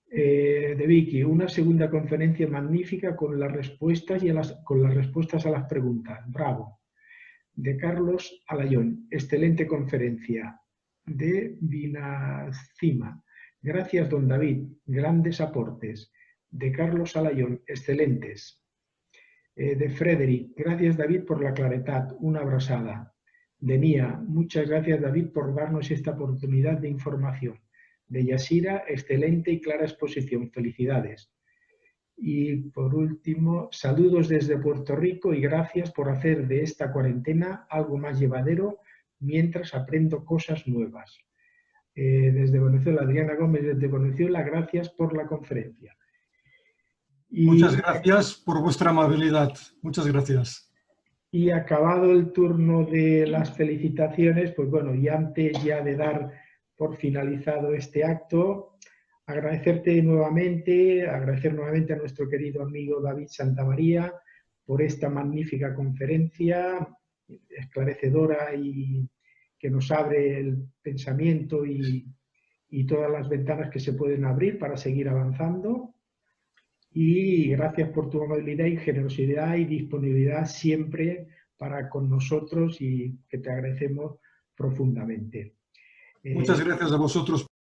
De Vicky, una segunda conferencia magnífica con las respuestas a las preguntas. Bravo. De Carlos Alayón, excelente conferencia. De Vinacima, gracias don David, grandes aportes. De Carlos Alayón, excelentes. De Frederick, gracias David por la claridad, una abrazada. De Nia, muchas gracias David por darnos esta oportunidad de información. De Yasira, excelente y clara exposición, felicidades. Y por último, saludos desde Puerto Rico y gracias por hacer de esta cuarentena algo más llevadero mientras aprendo cosas nuevas. Desde Venezuela, Adriana Gómez desde Venezuela, gracias por la conferencia. Muchas gracias por vuestra amabilidad. Muchas gracias. Y acabado el turno de las felicitaciones, pues bueno, y antes ya de dar por finalizado este acto, agradecer nuevamente a nuestro querido amigo David Santamaría por esta magnífica conferencia, esclarecedora y que nos abre el pensamiento y todas las ventanas que se pueden abrir para seguir avanzando. Y gracias por tu amabilidad y generosidad y disponibilidad siempre para con nosotros y que te agradecemos profundamente. Muchas gracias a vosotros